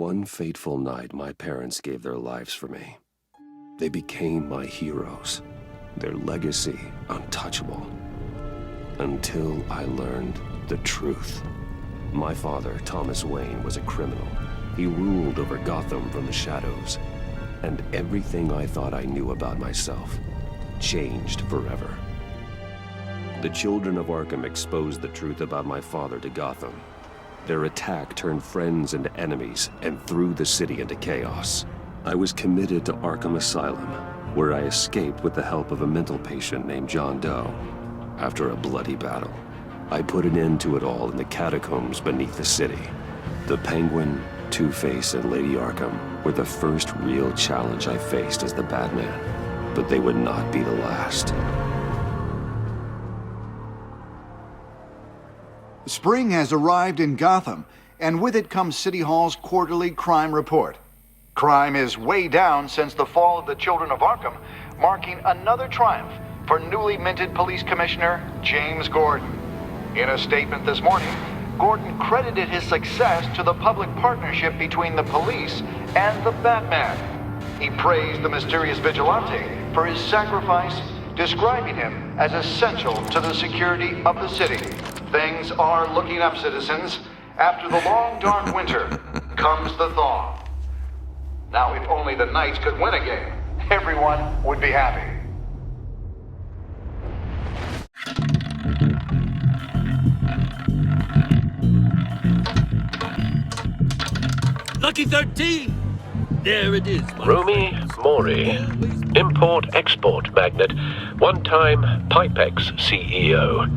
One fateful night, my parents gave their lives for me. They became my heroes, their legacy untouchable. Until I learned the truth. My father, Thomas Wayne, was a criminal. He ruled over Gotham from the shadows. And everything I thought I knew about myself changed forever. The children of Arkham exposed the truth about my father to Gotham. Their attack turned friends into enemies and threw the city into chaos. I was committed to Arkham Asylum, where I escaped with the help of a mental patient named John Doe. After a bloody battle, I put an end to it all in the catacombs beneath the city. The Penguin, Two-Face, and Lady Arkham were the first real challenge I faced as the Batman, but they would not be the last. Spring has arrived in Gotham, and with it comes City Hall's quarterly crime report. Crime is way down since the fall of the Children of Arkham, marking another triumph for newly minted Police Commissioner James Gordon. In a statement this morning, Gordon credited his success to the public partnership between the police and the Batman. He praised the mysterious vigilante for his sacrifice, describing him as essential to the security of the city. Things are looking up, citizens. After the long, dark winter comes the thaw. Now, if only the Knights could win a game, everyone would be happy. Lucky 13! There it is. Rumi Mori, import-export magnate, one-time Pipex CEO,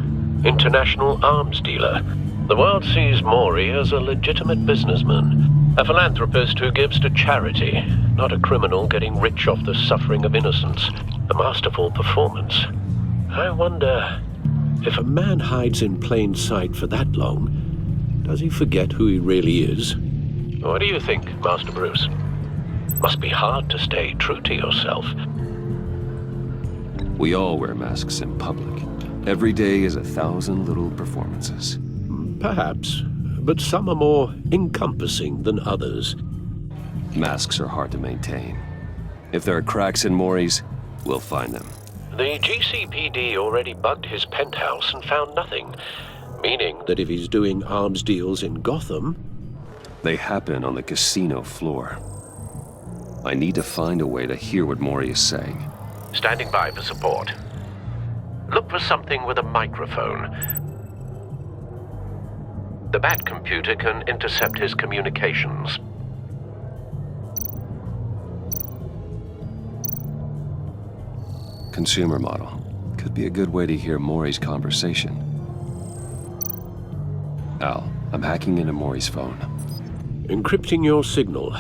international arms dealer. The world sees Mori as a legitimate businessman, a philanthropist who gives to charity, not a criminal getting rich off the suffering of innocence. A masterful performance. I wonder, if a man hides in plain sight for that long, does he forget who he really is? What do you think, Master Bruce? Must be hard to stay true to yourself. We all wear masks in public. Every day is 1,000 little performances. Perhaps, but some are more encompassing than others. Masks are hard to maintain. If there are cracks in Mori's, we'll find them. The GCPD already bugged his penthouse and found nothing, meaning that if he's doing arms deals in Gotham... They happen on the casino floor. I need to find a way to hear what Mori is saying. Standing by for support. Look for something with a microphone. The Bat computer can intercept his communications. Consumer model. Could be a good way to hear Mori's conversation. Al, I'm hacking into Mori's phone. Encrypting your signal.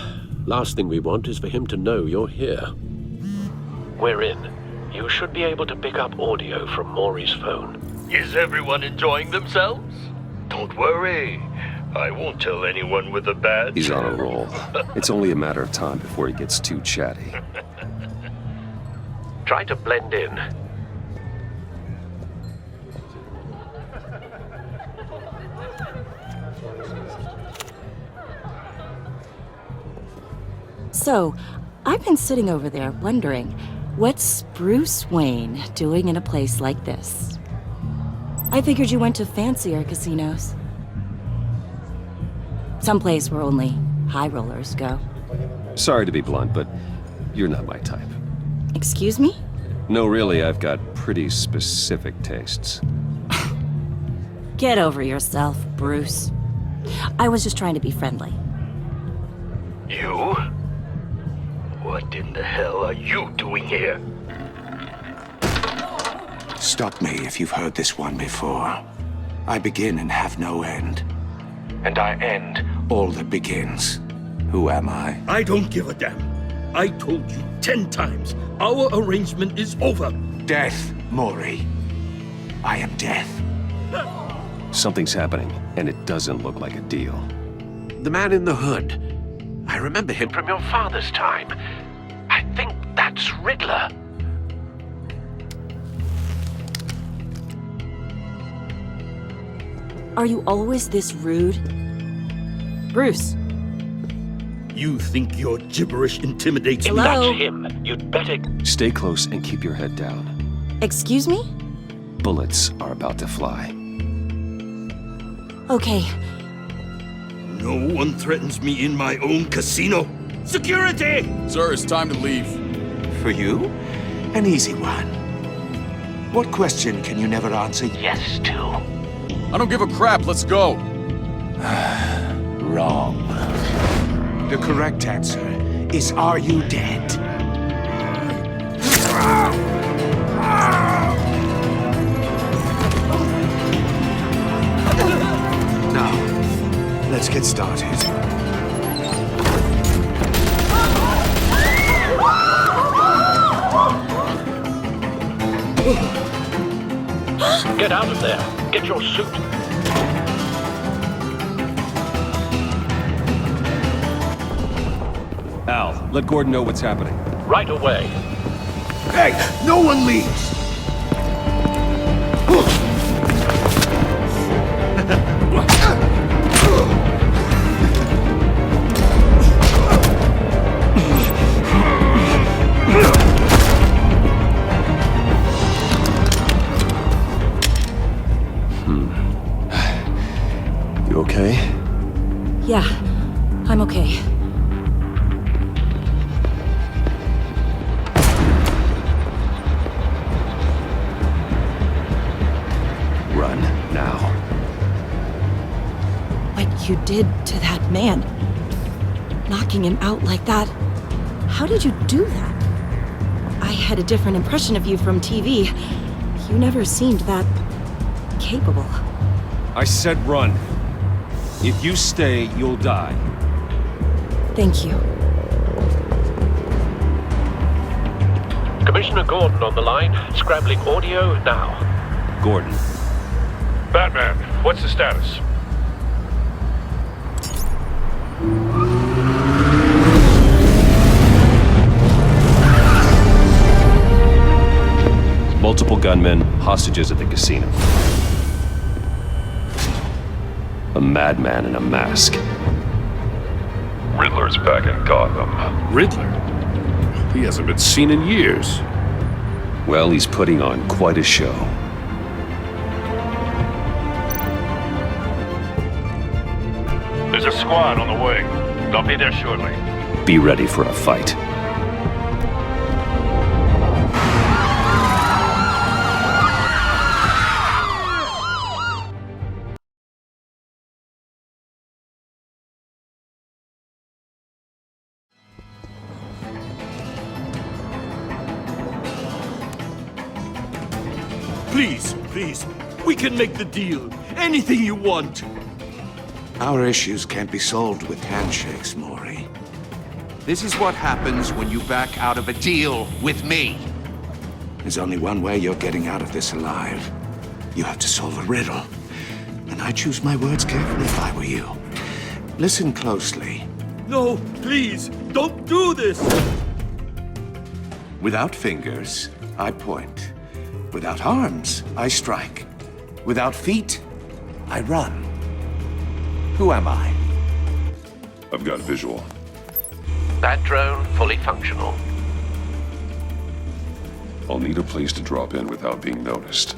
Last thing we want is for him to know you're here. We're in. You should be able to pick up audio from Mori's phone. Is everyone enjoying themselves? Don't worry. I won't tell anyone with a badge. He's on a roll. It's only a matter of time before he gets too chatty. Try to blend in. So, I've been sitting over there wondering, what's Bruce Wayne doing in a place like this? I figured you went to fancier casinos. Someplace where only high rollers go. Sorry to be blunt, but you're not my type. Excuse me? No, really, I've got pretty specific tastes. Get over yourself, Bruce. I was just trying to be friendly. You? What in the hell are you doing here? Stop me if you've heard this one before. I begin and have no end. And I end all that begins. Who am I? I don't give a damn. I told you 10 times. Our arrangement is over. Death, Mori. I am death. Something's happening, and it doesn't look like a deal. The man in the hood. I remember him from your father's time. I think that's Riddler. Are you always this rude? Bruce. You think your gibberish intimidates If me? that's him, you'd better... Stay close and keep your head down. Excuse me? Bullets are about to fly. Okay. No one threatens me in my own casino. Security! Sir, it's time to leave. For you? An easy one. What question can you never answer yes to? I don't give a crap, let's go. Wrong. The correct answer is, are you dead? Now, let's get started. Get out of there. Get your suit. Al, let Gordon know what's happening. Right away. Hey, no one leaves! You okay? Yeah, I'm okay. Run, now. What you did to that man. Knocking him out like that. How did you do that? I had a different impression of you from TV. You never seemed that capable. I said run. If you stay, you'll die. Thank you. Commissioner Gordon on the line. Scrambling audio now. Gordon. Batman, what's the status? Multiple gunmen, hostages at the casino. A madman in a mask. Riddler's back in Gotham. Riddler? He hasn't been seen in years. Well, he's putting on quite a show. There's a squad on the way. They'll be there shortly. Be ready for a fight. Please, please, we can make the deal. Anything you want. Our issues can't be solved with handshakes, Maury. This is what happens when you back out of a deal with me. There's only one way you're getting out of this alive. You have to solve a riddle. And I choose my words carefully if I were you. Listen closely. No, please, don't do this! Without fingers, I point. Without arms, I strike. Without feet, I run. Who am I? I've got visual. That drone fully functional. I'll need a place to drop in without being noticed.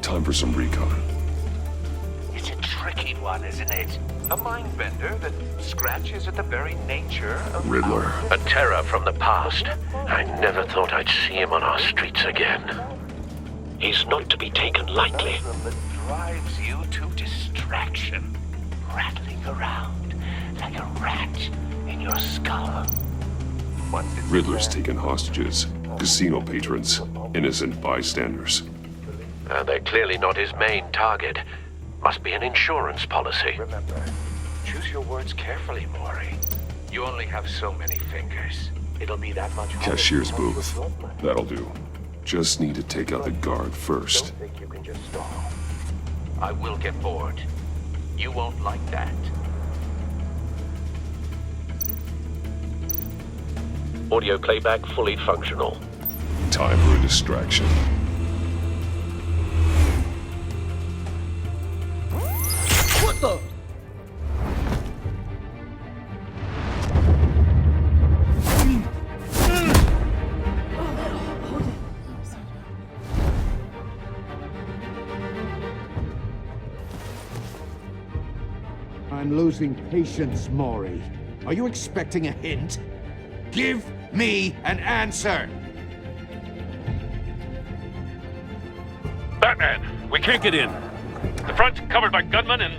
Time for some recon. It's a tricky one, isn't it? A mind bender that scratches at the very nature of Riddler. A terror from the past. I never thought I'd see him on our streets again. He's not to be taken lightly. that drives you to distraction, rattling around like a rat in your skull. Riddler's taken hostages, casino patrons, innocent bystanders. They're clearly not his main target. Must be an insurance policy. Remember, choose your words carefully, Maury. You only have so many fingers. It'll be that much harder. Cashier's booth. That'll do. Just need to take out the guard first. Don't think you can just stall. I will get bored. You won't like that. Audio playback fully functional. Time for a distraction. What the? I'm losing patience, Maury. Are you expecting a hint? Give me an answer! Batman, we can't get in. The front's covered by gunmen, and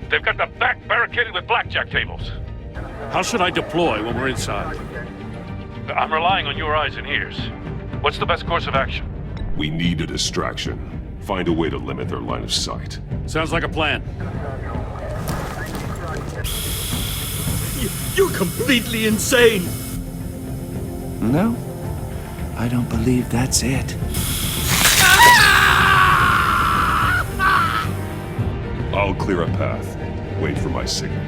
they've got the back barricaded with blackjack tables. How should I deploy when we're inside? I'm relying on your eyes and ears. What's the best course of action? We need a distraction. Find a way to limit their line of sight. Sounds like a plan. You're completely insane! No, I don't believe that's it. I'll clear a path. Wait for my signal.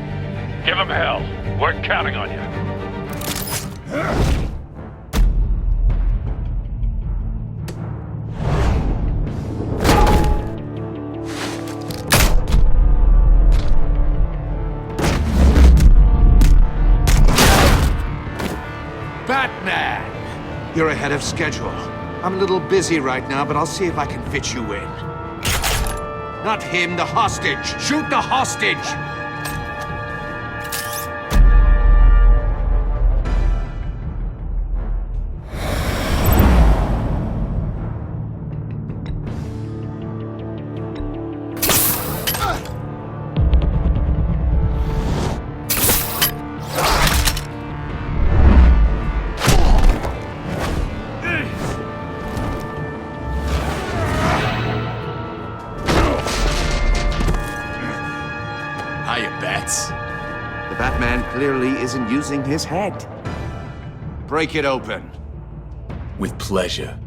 Give him hell. We're counting on you. Batman! You're ahead of schedule. I'm a little busy right now, but I'll see if I can fit you in. Not him, the hostage! Shoot the hostage! The Batman clearly isn't using his head. Break it open. With pleasure.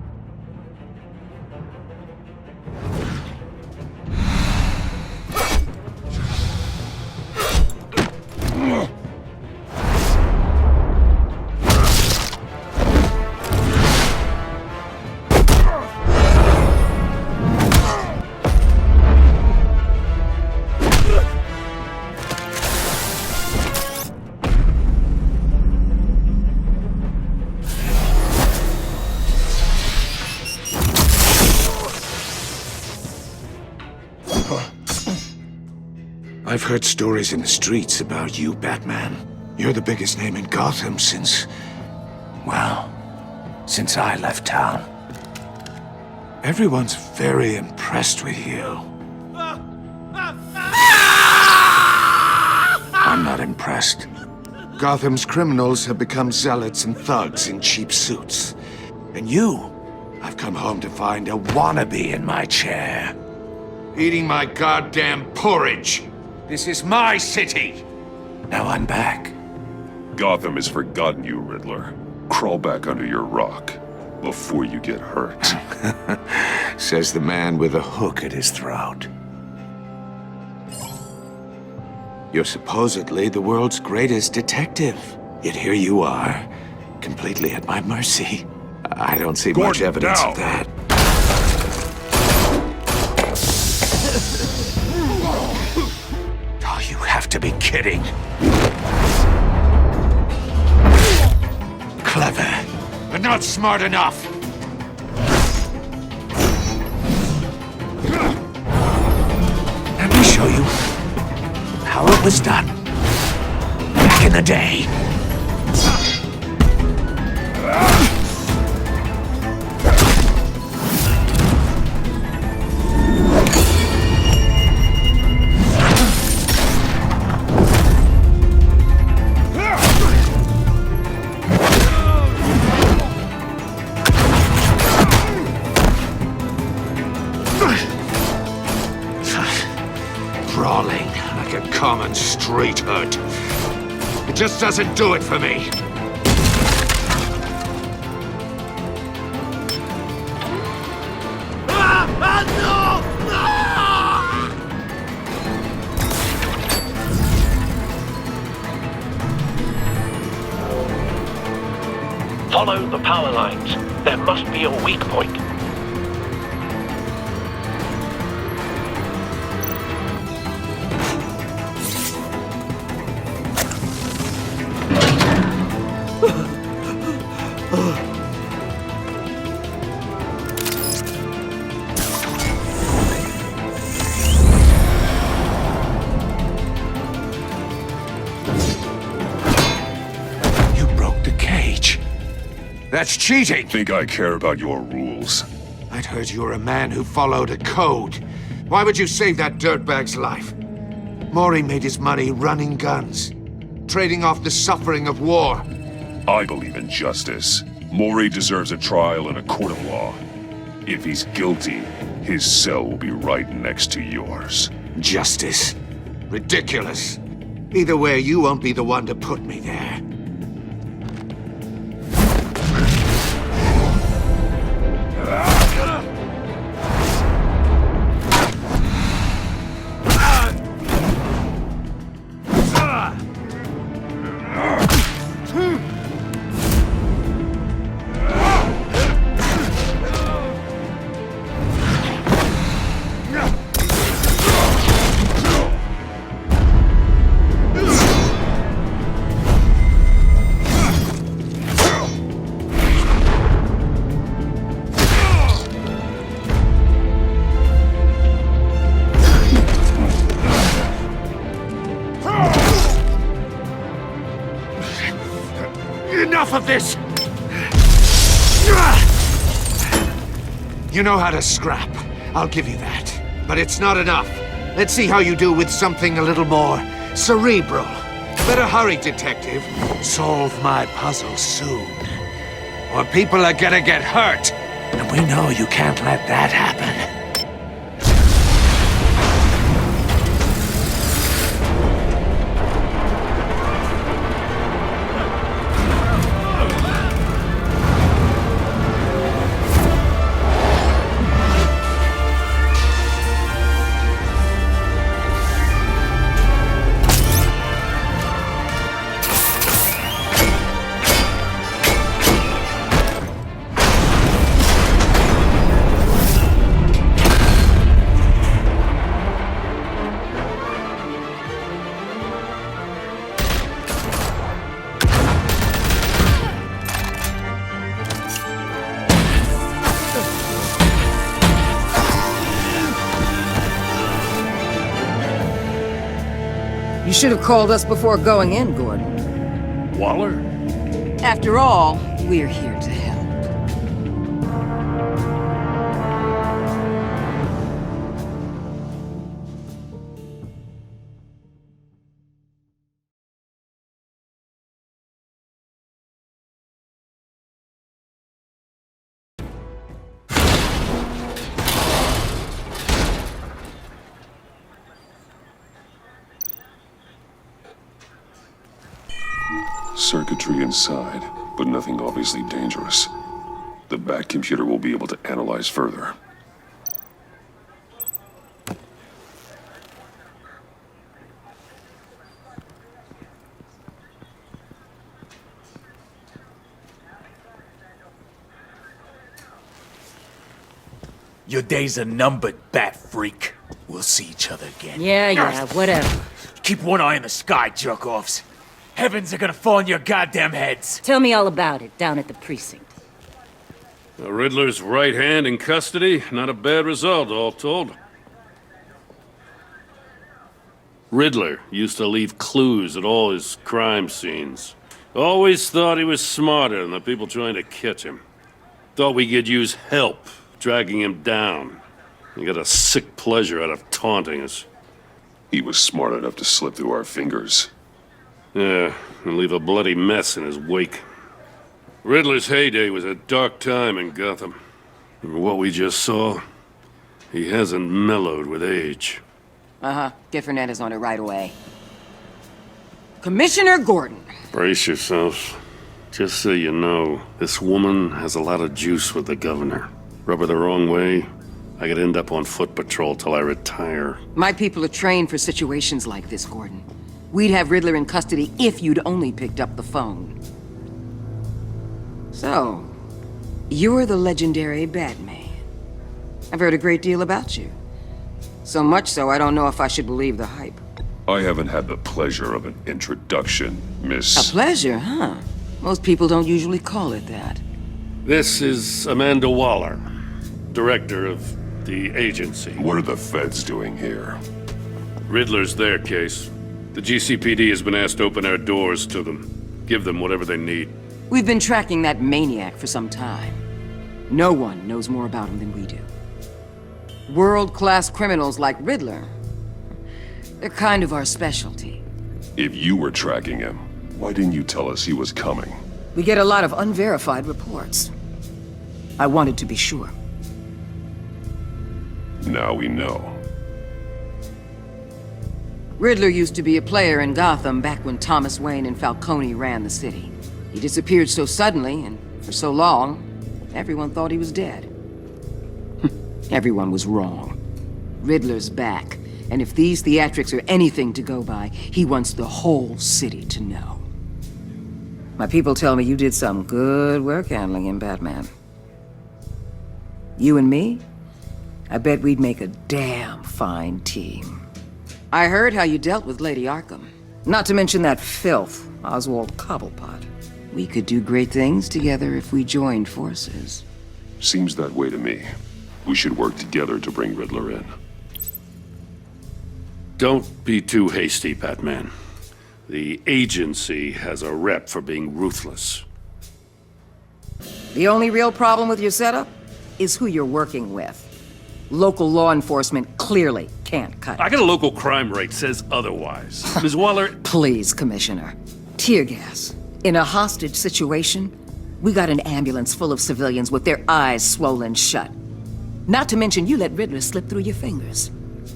I've heard stories in the streets about you, Batman. You're the biggest name in Gotham since I left town. Everyone's very impressed with you. I'm not impressed. Gotham's criminals have become zealots and thugs in cheap suits. And you, I've come home to find a wannabe in my chair. Eating my goddamn porridge. This is my city! Now I'm back. Gotham has forgotten you, Riddler. Crawl back under your rock before you get hurt. Says the man with a hook at his throat. You're supposedly the world's greatest detective. Yet here you are, completely at my mercy. I don't see much evidence of that. Oh, you have to be kidding. Clever, but not smart enough. Let me show you how it was done back in the day. Brawling like a common street hood. It just doesn't do it for me. Follow the power lines. There must be a weak point. That's cheating! Think I care about your rules? I'd heard you were a man who followed a code. Why would you save that dirtbag's life? Maury made his money running guns, trading off the suffering of war. I believe in justice. Maury deserves a trial in a court of law. If he's guilty, his cell will be right next to yours. Justice. Ridiculous. Either way, you won't be the one to put me there. Enough of this! You know how to scrap. I'll give you that. But it's not enough. Let's see how you do with something a little more cerebral. Better hurry, detective. Solve my puzzle soon. Or people are gonna get hurt. And we know you can't let that happen. You should have called us before going in, Gordon. Waller? After all, we're here to help. Circuitry inside, but nothing obviously dangerous. The back computer will be able to analyze further. Your days are numbered, bat freak. We'll see each other again. Yeah, whatever. Keep one eye in the sky, jerk-offs. Heavens are gonna fall on your goddamn heads. Tell me all about it down at the precinct. The Riddler's right hand in custody. Not a bad result, all told. Riddler used to leave clues at all his crime scenes. Always thought he was smarter than the people trying to catch him. Thought we could use help dragging him down. He got a sick pleasure out of taunting us. He was smart enough to slip through our fingers. Yeah, and leave a bloody mess in his wake. Riddler's heyday was a dark time in Gotham. And what we just saw, he hasn't mellowed with age. Get Fernandez on it right away. Commissioner Gordon. Brace yourselves. Just so you know, this woman has a lot of juice with the governor. Rub her the wrong way, I could end up on foot patrol till I retire. My people are trained for situations like this, Gordon. We'd have Riddler in custody if you'd only picked up the phone. So, you're the legendary Batman. I've heard a great deal about you. So much so, I don't know if I should believe the hype. I haven't had the pleasure of an introduction, Miss... A pleasure, huh? Most people don't usually call it that. This is Amanda Waller, director of the agency. What are the feds doing here? Riddler's their case. The GCPD has been asked to open our doors to them. Give them whatever they need. We've been tracking that maniac for some time. No one knows more about him than we do. World-class criminals like Riddler, they're kind of our specialty. If you were tracking him, why didn't you tell us he was coming? We get a lot of unverified reports. I wanted to be sure. Now we know. Riddler used to be a player in Gotham back when Thomas Wayne and Falcone ran the city. He disappeared so suddenly and for so long, everyone thought he was dead. Everyone was wrong. Riddler's back, and if these theatrics are anything to go by, he wants the whole city to know. My people tell me you did some good work handling him, Batman. You and me? I bet we'd make a damn fine team. I heard how you dealt with Lady Arkham. Not to mention that filth, Oswald Cobblepot. We could do great things together if we joined forces. Seems that way to me. We should work together to bring Riddler in. Don't be too hasty, Batman. The agency has a rep for being ruthless. The only real problem with your setup is who you're working with. Local law enforcement clearly can't cut it. I got a local crime rate says otherwise. Ms. Waller... Please, Commissioner. Tear gas. In a hostage situation, we got an ambulance full of civilians with their eyes swollen shut. Not to mention you let Riddler slip through your fingers.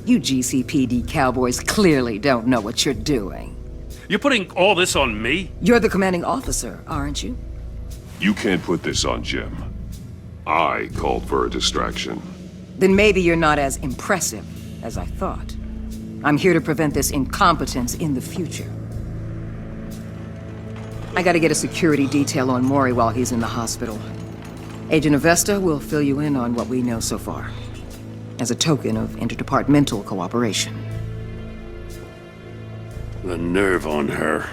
You GCPD cowboys clearly don't know what you're doing. You're putting all this on me? You're the commanding officer, aren't you? You can't put this on Jim. I called for a distraction. Then maybe you're not as impressive as I thought. I'm here to prevent this incompetence in the future. I gotta get a security detail on Maury while he's in the hospital. Agent Avesta will fill you in on what we know so far, as a token of interdepartmental cooperation. The nerve on her.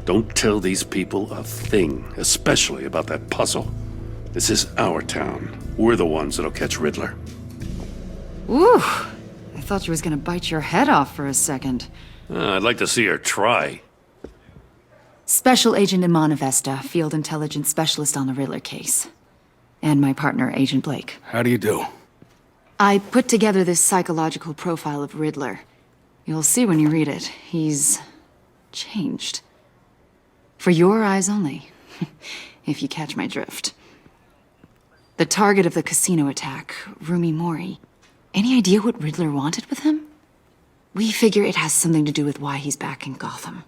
Don't tell these people a thing, especially about that puzzle. This is our town. We're the ones that'll catch Riddler. Ooh, I thought she was gonna bite your head off for a second. I'd like to see her try. Special Agent Iman Avesta, Field Intelligence Specialist on the Riddler case. And my partner, Agent Blake. How do you do? I put together this psychological profile of Riddler. You'll see when you read it. He's changed. For your eyes only, if you catch my drift. The target of the casino attack, Rumi Mori. Any idea what Riddler wanted with him? We figure it has something to do with why he's back in Gotham.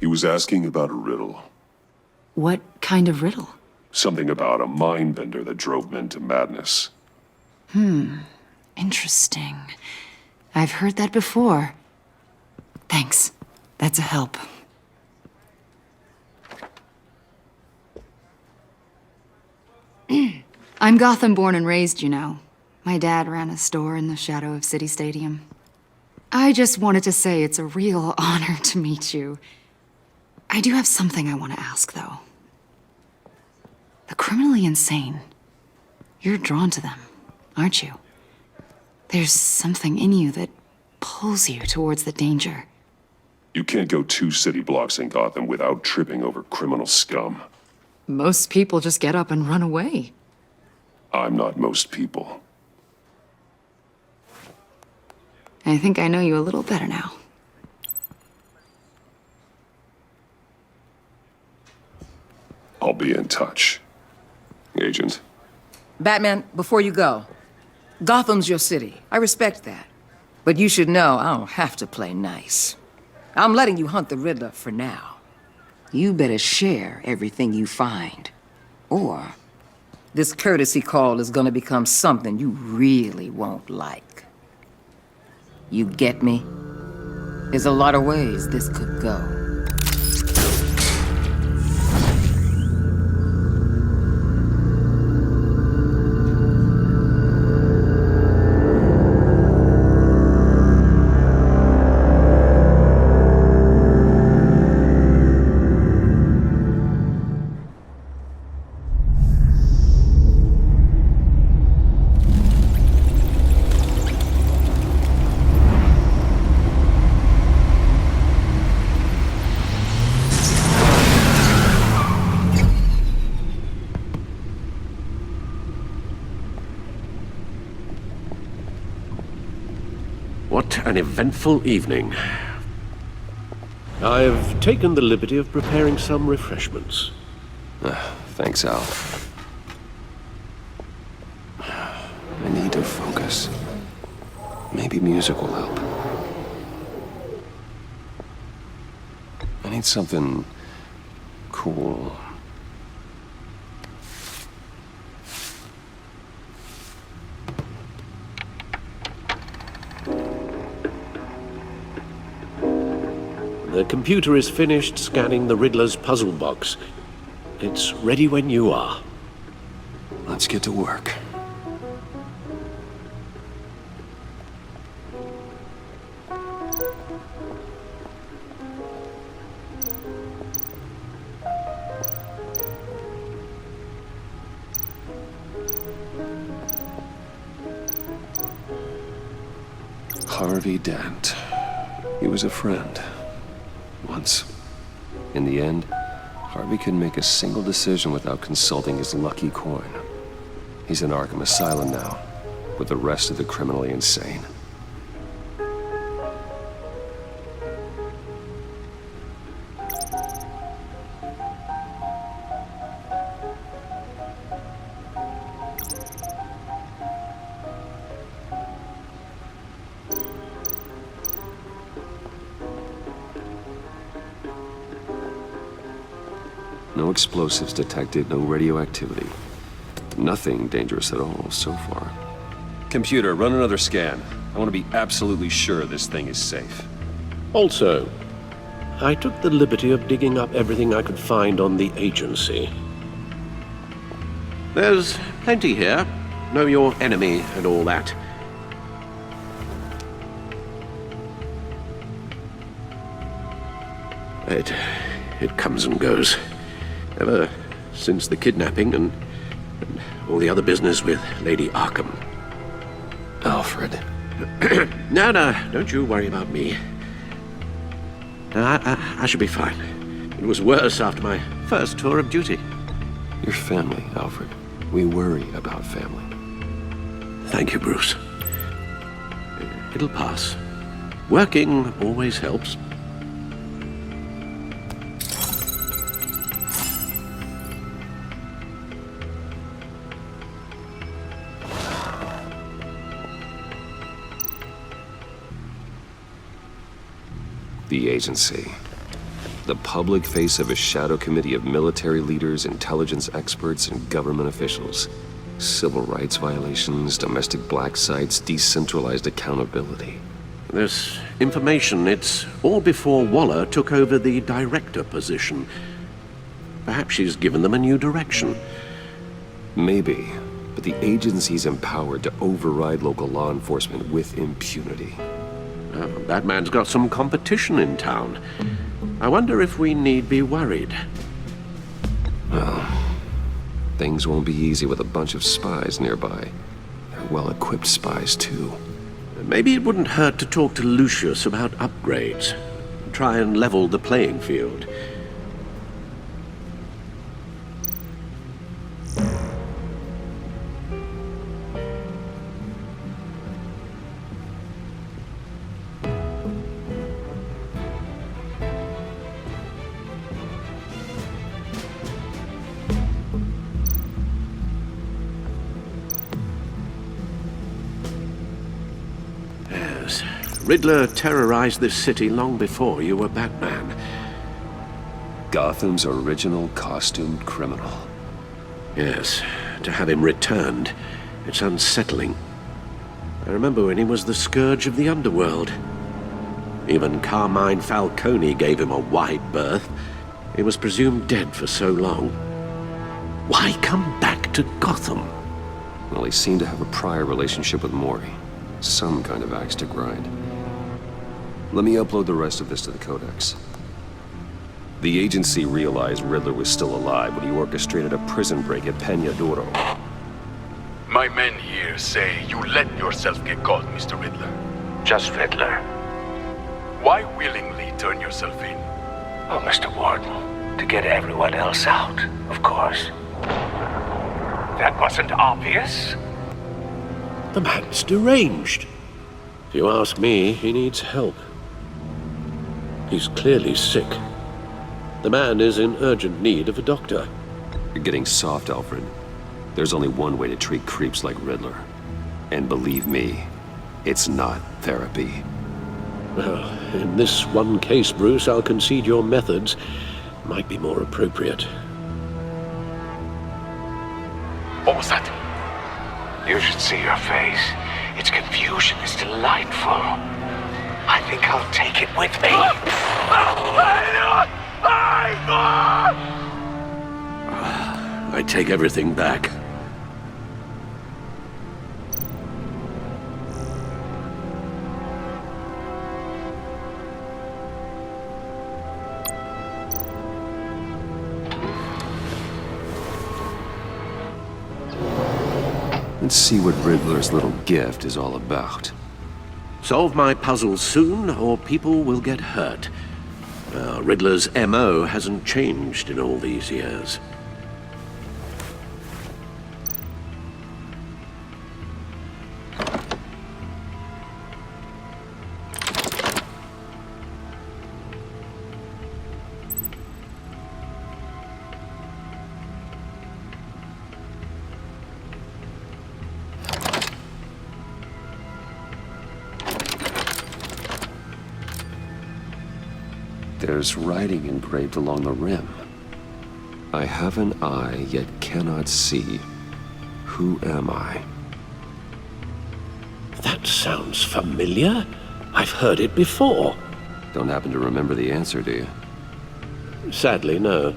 He was asking about a riddle. What kind of riddle? Something about a mind bender that drove men to madness. Interesting. I've heard that before. Thanks. That's a help. I'm Gotham born and raised, you know. My dad ran a store in the shadow of City Stadium. I just wanted to say it's a real honor to meet you. I do have something I want to ask, though. The criminally insane. You're drawn to them, aren't you? There's something in you that pulls you towards the danger. You can't go 2 city blocks in Gotham without tripping over criminal scum. Most people just get up and run away. I'm not most people. I think I know you a little better now. I'll be in touch, Agent. Batman, before you go, Gotham's your city. I respect that. But you should know I don't have to play nice. I'm letting you hunt the Riddler for now. You better share everything you find. Or this courtesy call is gonna become something you really won't like. You get me? There's a lot of ways this could go. an eventful evening. I've taken the liberty of preparing some refreshments. Thanks, Al. I need to focus. Maybe music will help. I need something cool. The computer is finished scanning the Riddler's puzzle box. It's ready when you are. Let's get to work. Harvey Dent. He was a friend. Once. In the end, Harvey couldn't make a single decision without consulting his lucky coin. He's in Arkham Asylum now, with the rest of the criminally insane. No explosives detected, no radioactivity. Nothing dangerous at all so far. Computer, run another scan. I want to be absolutely sure this thing is safe. Also, I took the liberty of digging up everything I could find on the agency. There's plenty here. Know your enemy and all that. It comes and goes. Ever since the kidnapping and all the other business with Lady Arkham. Alfred. No, don't you worry about me. I should be fine. It was worse after my first tour of duty. Your family, Alfred. We worry about family. Thank you, Bruce. It'll pass. Working always helps. The agency. The public face of a shadow committee of military leaders, intelligence experts, and government officials. Civil rights violations, domestic black sites, decentralized accountability. This information, it's all before Waller took over the director position. Perhaps she's given them a new direction. Maybe, but the agency's empowered to override local law enforcement with impunity. Batman's got some competition in town. I wonder if we need be worried. Well, things won't be easy with a bunch of spies nearby. They're well-equipped spies, too. Maybe it wouldn't hurt to talk to Lucius about upgrades. Try and level the playing field. Riddler terrorized this city long before you were Batman. Gotham's original costumed criminal. Yes, to have him returned, it's unsettling. I remember when he was the scourge of the underworld. Even Carmine Falcone gave him a wide berth. He was presumed dead for so long. Why come back to Gotham? Well, he seemed to have a prior relationship with Mori. Some kind of axe to grind. Let me upload the rest of this to the Codex. The agency realized Riddler was still alive when he orchestrated a prison break at Peña Duro. My men here say you let yourself get caught, Mr. Riddler. Just Riddler. Why willingly turn yourself in? Oh, Mr. Warden, to get everyone else out, of course. That wasn't obvious. The man's deranged. If you ask me, he needs help. He's clearly sick. The man is in urgent need of a doctor. You're getting soft, Alfred. There's only one way to treat creeps like Riddler. And believe me, it's not therapy. Well, in this one case, Bruce, I'll concede your methods might be more appropriate. What was that? You should see your face. Its confusion is delightful. I think I'll take it with me. I take everything back. Let's see what Riddler's little gift is all about. Solve my puzzles soon, or people will get hurt. Riddler's M.O. hasn't changed in all these years. There's writing engraved along the rim. I have an eye, yet cannot see. Who am I? That sounds familiar. I've heard it before. Don't happen to remember the answer, do you? Sadly, no.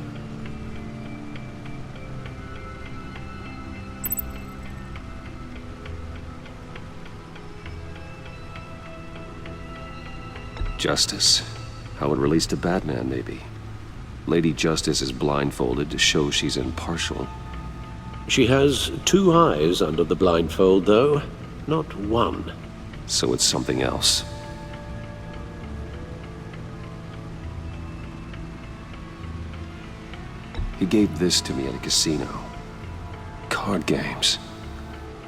Justice? How it relates to Batman, maybe. Lady Justice is blindfolded to show she's impartial. She has two eyes under the blindfold, though, not one. So it's something else. He gave this to me at a casino. Card games.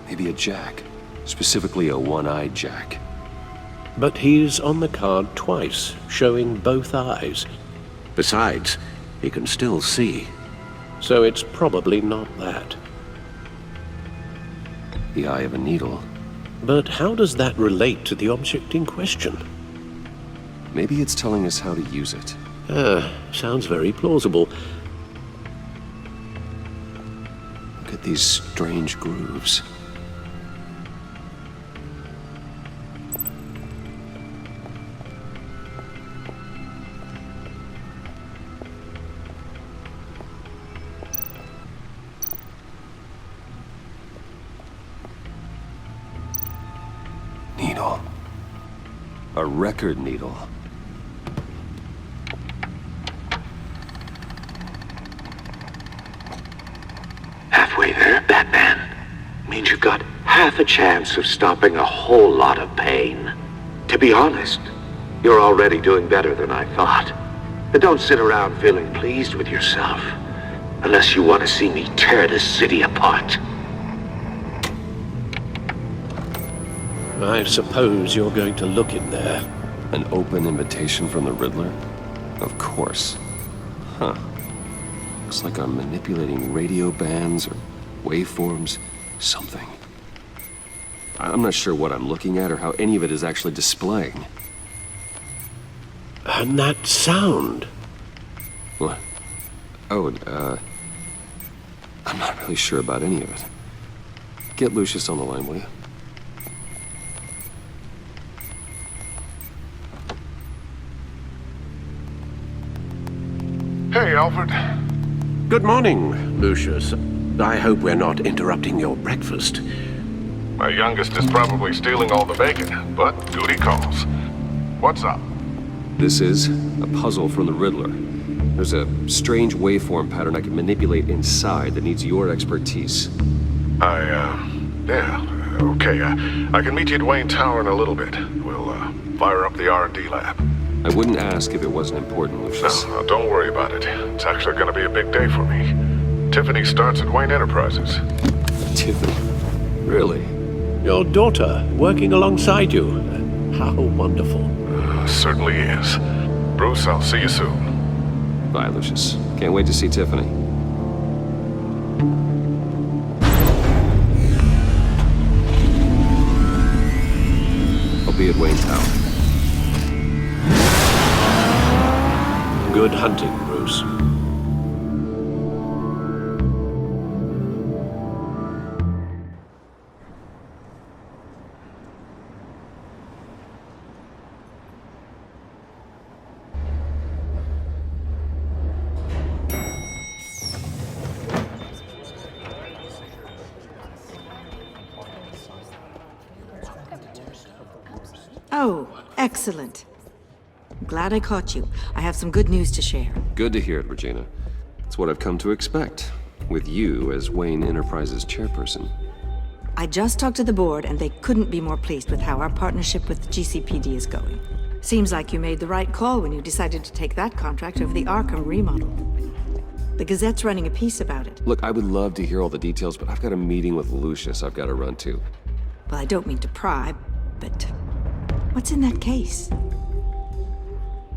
Maybe a jack. Specifically a one-eyed jack. But he's on the card twice, showing both eyes. Besides, he can still see. So it's probably not that. The eye of a needle. But how does that relate to the object in question? Maybe it's telling us how to use it. Sounds very plausible. Look at these strange grooves. Needle. A record needle. Halfway there, Batman. Means you've got half a chance of stopping a whole lot of pain. To be honest, you're already doing better than I thought. But don't sit around feeling pleased with yourself. Unless you want to see me tear this city apart. I suppose you're going to look in there. An open invitation from the Riddler? Of course. Huh. Looks like I'm manipulating radio bands or waveforms. Something. I'm not sure what I'm looking at or how any of it is actually displaying. And that sound. What? Oh, I'm not really sure about any of it. Get Lucius on the line, will you? Hey, Alfred. Good morning, Lucius. I hope we're not interrupting your breakfast. My youngest is probably stealing all the bacon, but duty calls. What's up? This is a puzzle from the Riddler. There's a strange waveform pattern I can manipulate inside that needs your expertise. Yeah, okay. I can meet you at Wayne Tower in a little bit. We'll, fire up the R&D lab. I wouldn't ask if it wasn't important, Lucius. No, don't worry about it. It's actually gonna be a big day for me. Tiffany starts at Wayne Enterprises. Tiffany? Really? Your daughter, working alongside you. How wonderful. Certainly is. Bruce, I'll see you soon. Bye, Lucius. Can't wait to see Tiffany. I'll be at Wayne Tower. Good hunting, Bruce. Oh, excellent. Glad I caught you. I have some good news to share. Good to hear it, Regina. It's what I've come to expect, with you as Wayne Enterprises chairperson. I just talked to the board, and they couldn't be more pleased with how our partnership with GCPD is going. Seems like you made the right call when you decided to take that contract over the Arkham remodel. The Gazette's running a piece about it. Look, I would love to hear all the details, but I've got a meeting with Lucius I've got to run to. Well, I don't mean to pry, but what's in that case?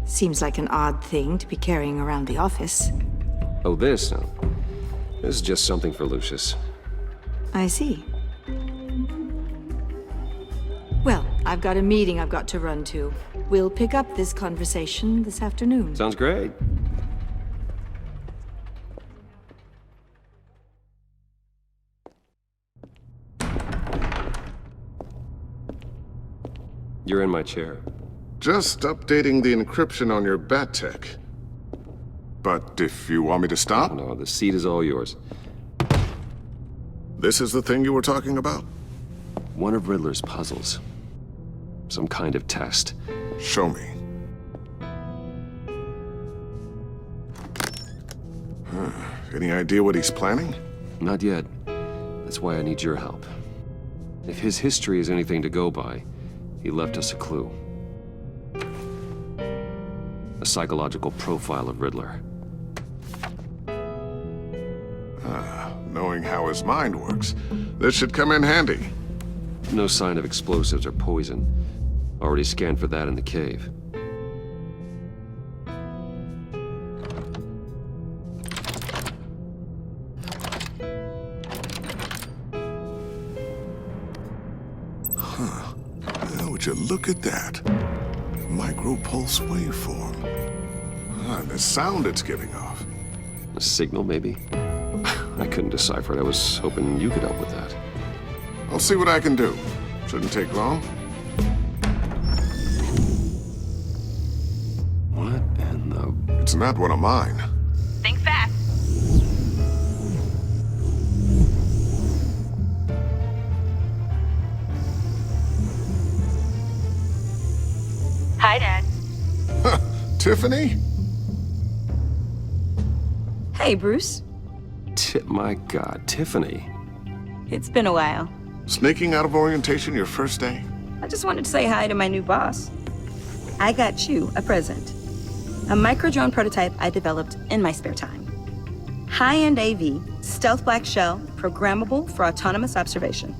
Seems like an odd thing to be carrying around the office. Oh, this? No. This is just something for Lucius. I see. Well, I've got a meeting I've got to run to. We'll pick up this conversation this afternoon. Sounds great. You're in my chair. Just updating the encryption on your bat tech. But if you want me to stop? No, the seat is all yours. This is the thing you were talking about? One of Riddler's puzzles. Some kind of test. Show me. Any idea what he's planning? Not yet. That's why I need your help. If his history is anything to go by, he left us a clue. A psychological profile of Riddler. Knowing how his mind works, this should come in handy. No sign of explosives or poison. Already scanned for that in the cave. Would you look at that? Micro-pulse waveform. And the sound it's giving off. A signal, maybe? I couldn't decipher it. I was hoping you could help with that. I'll see what I can do. Shouldn't take long. What in the... It's not one of mine. Think fast. Hi, Dad. Tiffany? Hey, Bruce. My God, Tiffany. It's been a while. Sneaking out of orientation your first day? I just wanted to say hi to my new boss. I got you a present. A micro-drone prototype I developed in my spare time. High-end AV, stealth black shell, programmable for autonomous observation.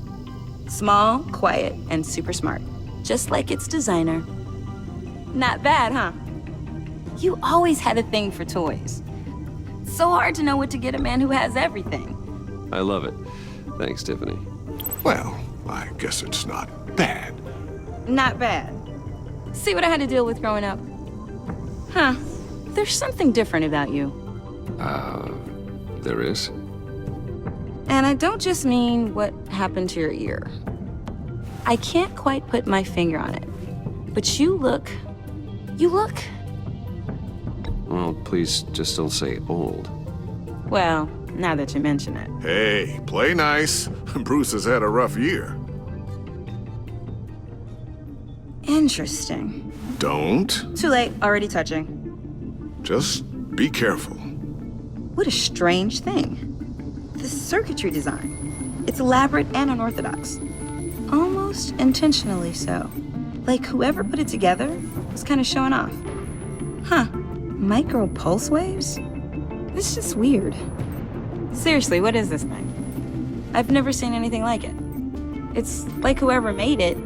Small, quiet, and super smart. Just like its designer. Not bad, huh? You always had a thing for toys. So hard to know what to get a man who has everything. I love it. Thanks, Tiffany. Well, I guess it's not bad. Not bad. See what I had to deal with growing up? Huh. There's something different about you. There is? And I don't just mean what happened to your ear. I can't quite put my finger on it. But you look... Well, please just don't say old. Well, now that you mention it. Hey, play nice. Bruce has had a rough year. Interesting. Don't. Too late, already touching. Just be careful. What a strange thing. The circuitry design. It's elaborate and unorthodox. Almost intentionally so. Like whoever put it together was kind of showing off. Huh. Micro pulse waves? This is just weird. Seriously, what is this thing? I've never seen anything like it. It's like whoever made it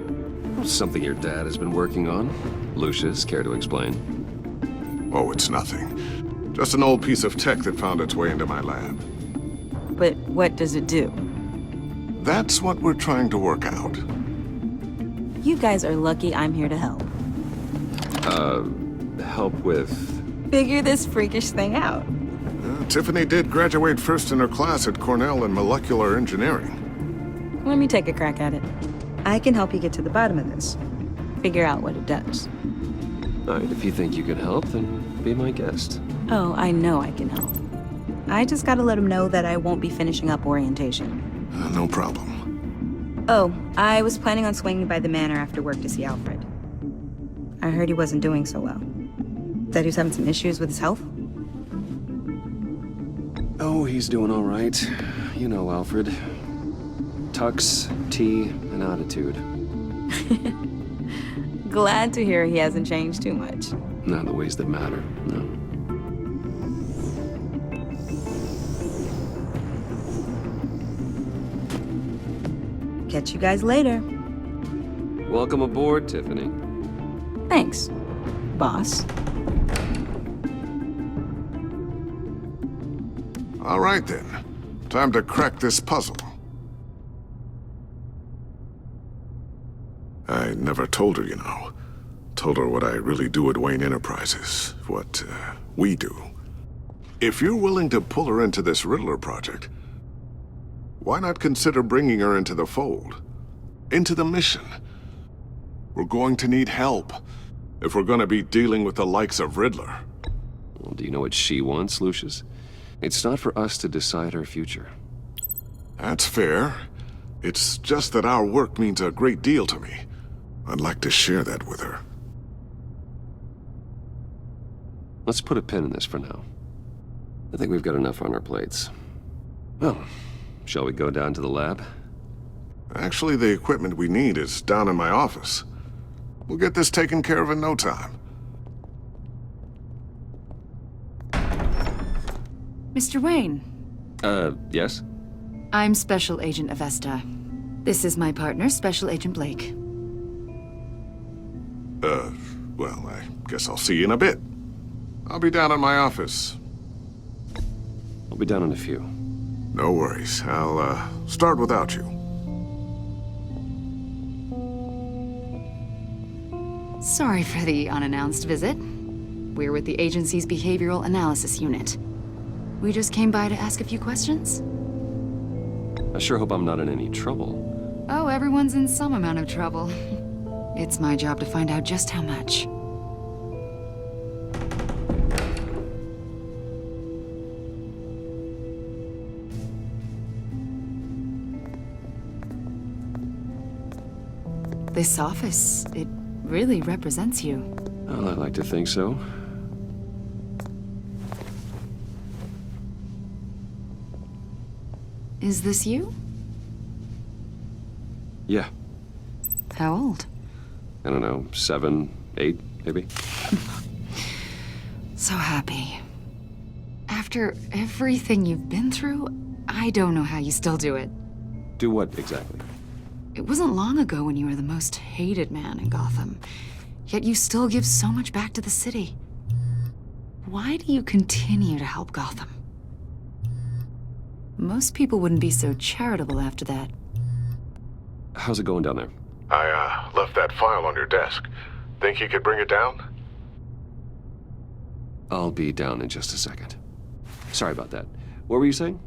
Something your dad has been working on. Lucius, care to explain? Oh, it's nothing. Just an old piece of tech that found its way into my lab. But what does it do? That's what we're trying to work out. You guys are lucky I'm here to help. Help with... Figure this freakish thing out. Tiffany did graduate first in her class at Cornell in molecular engineering. Let me take a crack at it. I can help you get to the bottom of this. Figure out what it does. All right, if you think you can help, then be my guest. Oh, I know I can help. I just gotta let him know that I won't be finishing up orientation. No problem. Oh, I was planning on swinging by the manor after work to see Alfred. I heard he wasn't doing so well. Said he was having some issues with his health? Oh, he's doing all right. You know Alfred. Tux, tea, and attitude. Glad to hear he hasn't changed too much. Not in the ways that matter, no. Catch you guys later. Welcome aboard, Tiffany. Thanks, boss. All right then. Time to crack this puzzle. I never told her, you know. Told her what I really do at Wayne Enterprises. What, we do. If you're willing to pull her into this Riddler project, why not consider bringing her into the fold? Into the mission? We're going to need help if we're going to be dealing with the likes of Riddler. Well, do you know what she wants, Lucius? It's not for us to decide her future. That's fair. It's just that our work means a great deal to me. I'd like to share that with her. Let's put a pin in this for now. I think we've got enough on our plates. Well, shall we go down to the lab? Actually, the equipment we need is down in my office. We'll get this taken care of in no time. Mr. Wayne. Yes? I'm Special Agent Avesta. This is my partner, Special Agent Blake. Well, I guess I'll see you in a bit. I'll be down in my office. I'll be down in a few. No worries. I'll, start without you. Sorry for the unannounced visit. We're with the agency's Behavioral Analysis Unit. We just came by to ask a few questions. I sure hope I'm not in any trouble. Oh, everyone's in some amount of trouble. It's my job to find out just how much. This office, it really represents you. Well, I like to think so. Is this you? Yeah. How old? I don't know, 7, 8, maybe? So happy. After everything you've been through, I don't know how you still do it. Do what, exactly? It wasn't long ago when you were the most hated man in Gotham, yet you still give so much back to the city. Why do you continue to help Gotham? Most people wouldn't be so charitable after that. How's it going down there? I, left that file on your desk. Think you could bring it down? I'll be down in just a second. Sorry about that. What were you saying?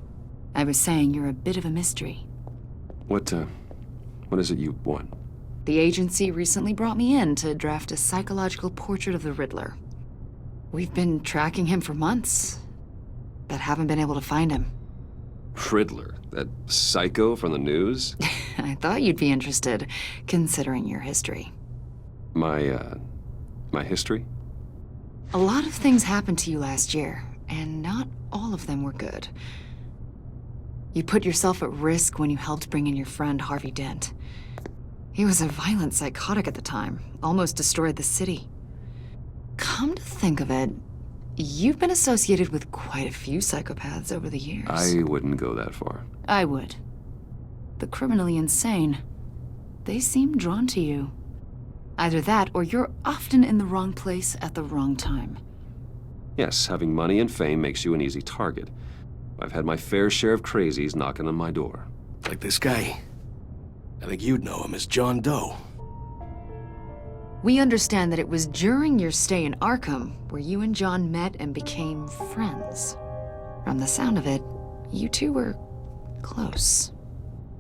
I was saying you're a bit of a mystery. What is it you want? The agency recently brought me in to draft a psychological portrait of the Riddler. We've been tracking him for months, but haven't been able to find him. Riddler? That psycho from the news? I thought you'd be interested, considering your history. My history? A lot of things happened to you last year, and not all of them were good. You put yourself at risk when you helped bring in your friend Harvey Dent. He was a violent psychotic at the time, almost destroyed the city. Come to think of it, you've been associated with quite a few psychopaths over the years. I wouldn't go that far. I would. The criminally insane. They seem drawn to you. Either that, or you're often in the wrong place at the wrong time. Yes, having money and fame makes you an easy target. I've had my fair share of crazies knocking on my door. Like this guy. I think you'd know him as John Doe. We understand that it was during your stay in Arkham where you and John met and became friends. From the sound of it, you two were close.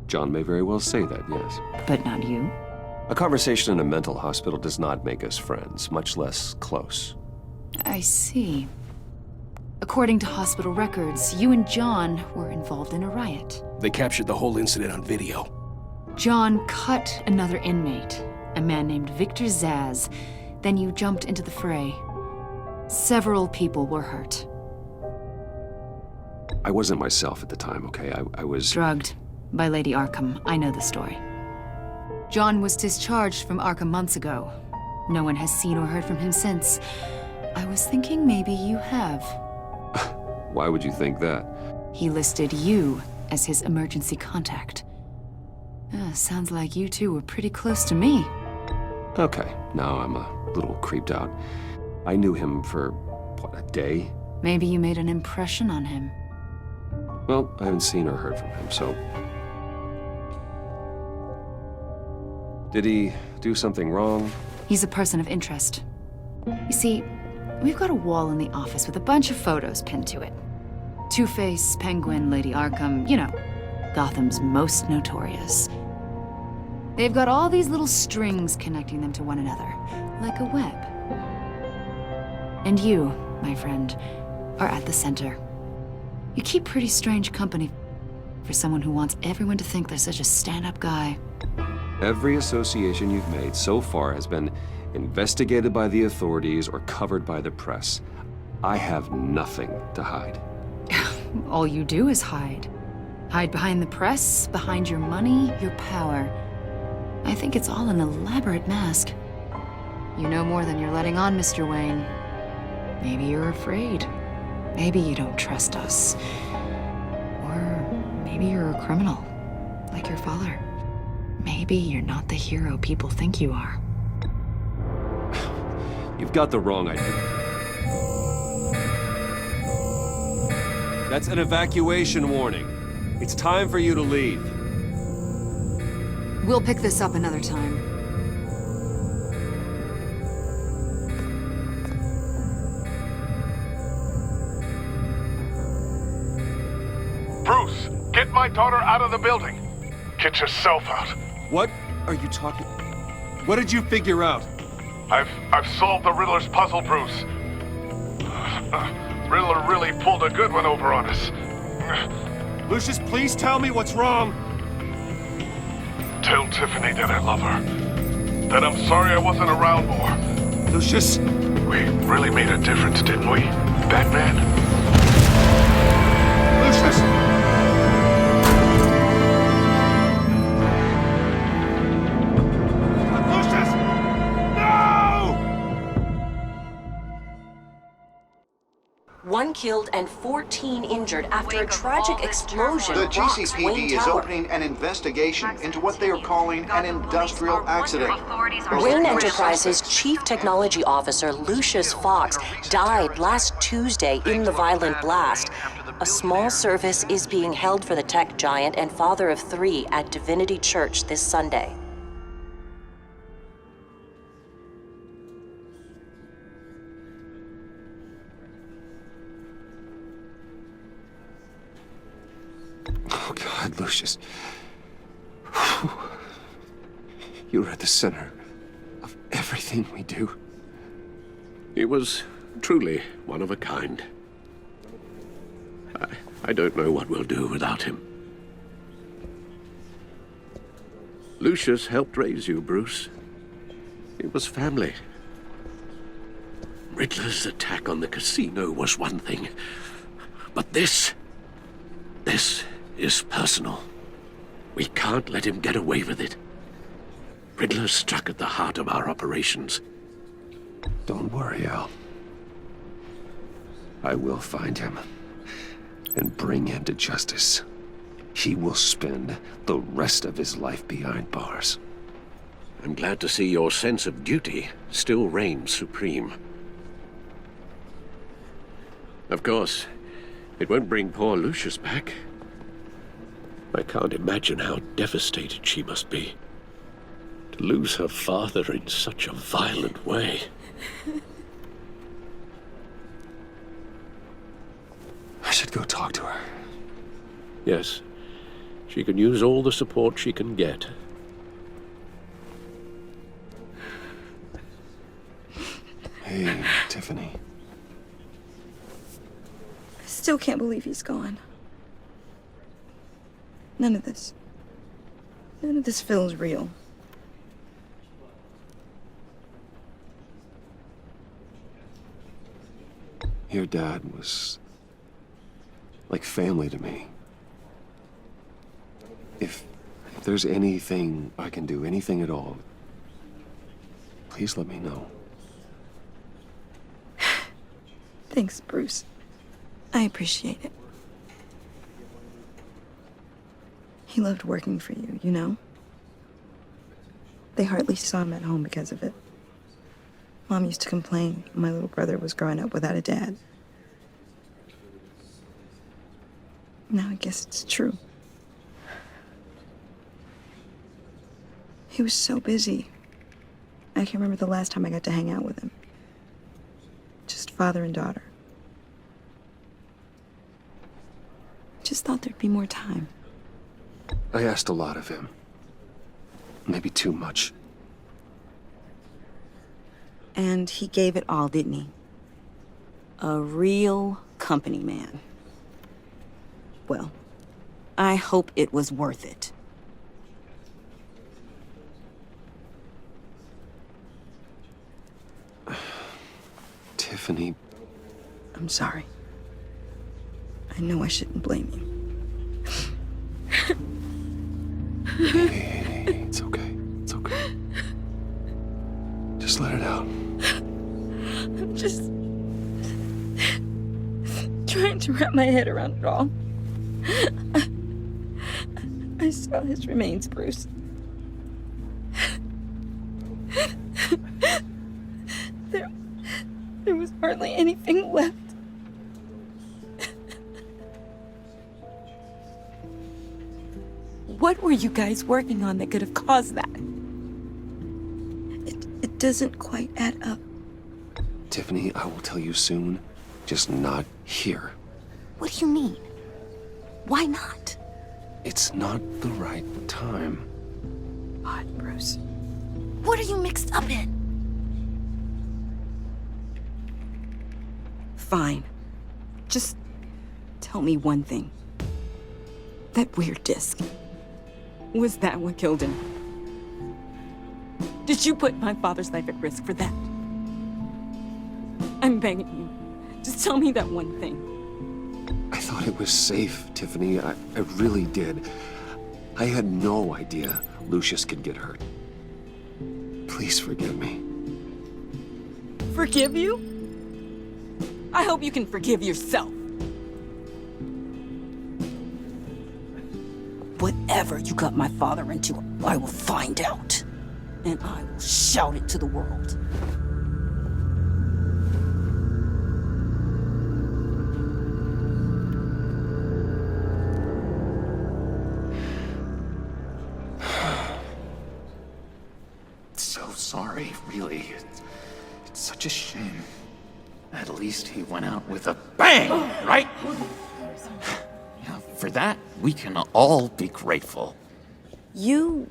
John may very well say that, yes. But not you? A conversation in a mental hospital does not make us friends, much less close. I see. According to hospital records, you and John were involved in a riot. They captured the whole incident on video. John cut another inmate, a man named Victor Zaz. Then you jumped into the fray. Several people were hurt. I wasn't myself at the time, okay? I was... Drugged by Lady Arkham. I know the story. John was discharged from Arkham months ago. No one has seen or heard from him since. I was thinking maybe you have. Why would you think that? He listed you as his emergency contact. Sounds like you two were pretty close to me. Okay, now I'm a little creeped out. I knew him for, what, a day? Maybe you made an impression on him. Well, I haven't seen or heard from him, so... Did he do something wrong? He's a person of interest. You see, we've got a wall in the office with a bunch of photos pinned to it. Two-Face, Penguin, Lady Arkham, you know, Gotham's most notorious. They've got all these little strings connecting them to one another, like a web. And you, my friend, are at the center. You keep pretty strange company for someone who wants everyone to think they're such a stand-up guy. Every association you've made so far has been investigated by the authorities or covered by the press. I have nothing to hide. All you do is hide. Hide behind the press, behind your money, your power. I think it's all an elaborate mask. You know more than you're letting on, Mr. Wayne. Maybe you're afraid. Maybe you don't trust us. Or maybe you're a criminal, like your father. Maybe you're not the hero people think you are. You've got the wrong idea. That's an evacuation warning. It's time for you to leave. We'll pick this up another time. Bruce, get my daughter out of the building. Get yourself out. What are you talking? What did you figure out? I've solved the Riddler's puzzle, Bruce. Riddler really pulled a good one over on us. Lucius, please tell me what's wrong. Tell Tiffany that I love her. That I'm sorry I wasn't around more. Lucius! We really made a difference, didn't we, Batman? Lucius! One killed and 14 injured after a tragic explosion. The rocks GCPD Wayne is Tower. opening an investigation into what they are calling an industrial accident. Wayne Enterprises' Chief Technology Officer, Lucius Fox, died last Tuesday in the violent blast. A small service is being held for the tech giant and father of 3 at Divinity Church this Sunday. Oh, God, Lucius. You're at the center of everything we do. He was truly one of a kind. I don't know what we'll do without him. Lucius helped raise you, Bruce. It was family. Riddler's attack on the casino was one thing, but this is personal. We can't let him get away with it. Riddler struck at the heart of our operations. Don't worry, Al. I will find him and bring him to justice. He will spend the rest of his life behind bars. I'm glad to see your sense of duty still reigns supreme. Of course, it won't bring poor Lucius back. I can't imagine how devastated she must be. To lose her father in such a violent way. I should go talk to her. Yes, she can use all the support she can get. Hey, Tiffany. I still can't believe he's gone. None of this feels real. Your dad was like family to me. If there's anything I can do, anything at all, please let me know. Thanks, Bruce. I appreciate it. He loved working for you, you know? They hardly saw him at home because of it. Mom used to complain my little brother was growing up without a dad. Now I guess it's true. He was so busy. I can't remember the last time I got to hang out with him. Just father and daughter. Just thought there'd be more time. I asked a lot of him. Maybe too much. And he gave it all, didn't he? A real company man. Well, I hope it was worth it. Tiffany. I'm sorry. I know I shouldn't blame you. Hey, it's okay. It's okay. Just let it out. I'm just trying to wrap my head around it all. I saw his remains, Bruce. There was hardly anything left. What were you guys working on that could have caused that? It doesn't quite add up. Tiffany, I will tell you soon. Just not here. What do you mean? Why not? It's not the right time. Odd, Bruce. What are you mixed up in? Fine. Just tell me one thing. That weird disc. Was that what killed him? Did you put my father's life at risk for that? I'm begging you. Just tell me that one thing. I thought it was safe, Tiffany. I really did. I had no idea Lucius could get hurt. Please forgive me. Forgive you? I hope you can forgive yourself. Whatever you got my father into, I will find out. And I will shout it to the world. So sorry, really. It's such a shame. At least he went out with a bang, right? Yeah, for that, we can all be grateful. You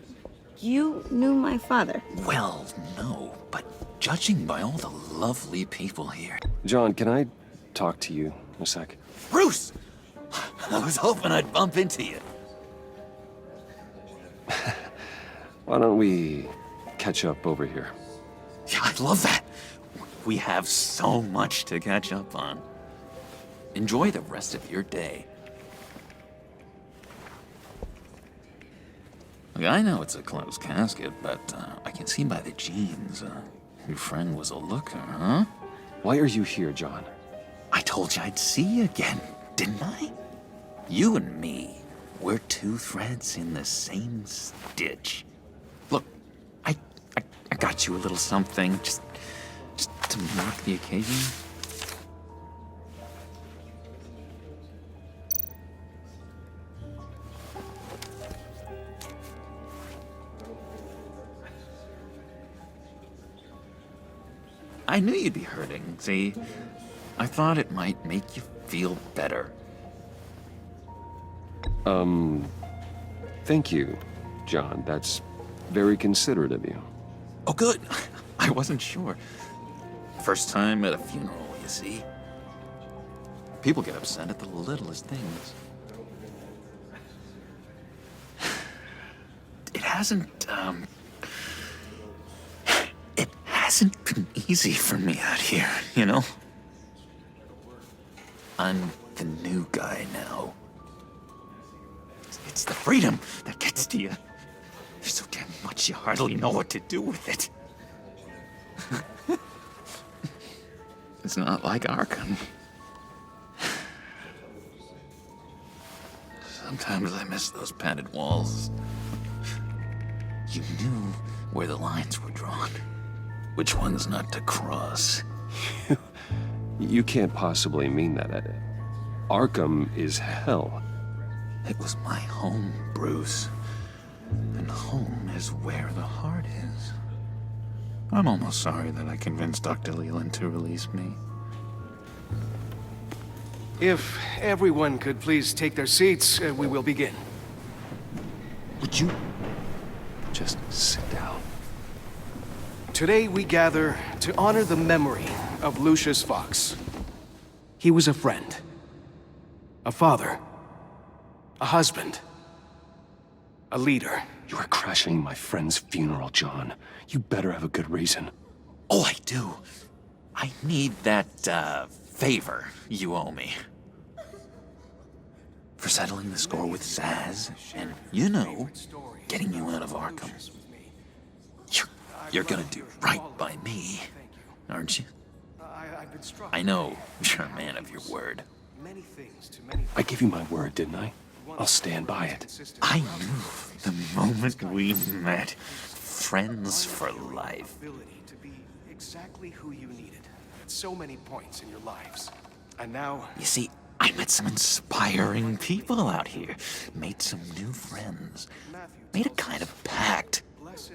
knew my father? Well, no, but judging by all the lovely people here... John, can I talk to you a sec? Bruce! I was hoping I'd bump into you. Why don't we catch up over here? Yeah, I love that. We have so much to catch up on. Enjoy the rest of your day. Look, I know it's a closed casket, but I can see by the jeans, your friend was a looker, huh? Why are you here, John? I told you I'd see you again, didn't I? You and me, we're two threads in the same stitch. Look, got you a little something, just to mark the occasion. I knew you'd be hurting, see? I thought it might make you feel better. Thank you, John. That's very considerate of you. Oh, good. I wasn't sure. First time at a funeral, you see. People get upset at the littlest things. It hasn't been easy for me out here, you know? I'm the new guy now. It's the freedom that gets to you. There's so damn much you hardly know what to do with it. It's not like Arkham. Sometimes I miss those padded walls. You knew where the lines were drawn. Which ones not to cross. You can't possibly mean that. Arkham is hell. It was my home, Bruce. And home is where the heart is. I'm almost sorry that I convinced Dr. Leland to release me. If everyone could please take their seats, we will begin. Would you just sit down? Today we gather to honor the memory of Lucius Fox. He was a friend, a father, a husband, a leader. You are crashing my friend's funeral, John. You better have a good reason. Oh, I do. I need that, favor you owe me. For settling the score with Zaz, and, you know, getting you out of Arkham. You're gonna do right by me, aren't you? I know you're a man of your word. I gave you my word, didn't I? I'll stand by it. I knew the moment we met. Friends for life. To be exactly who you needed at so many points in your lives. And now... You see, I met some inspiring people out here. Made some new friends. Made a kind of pact.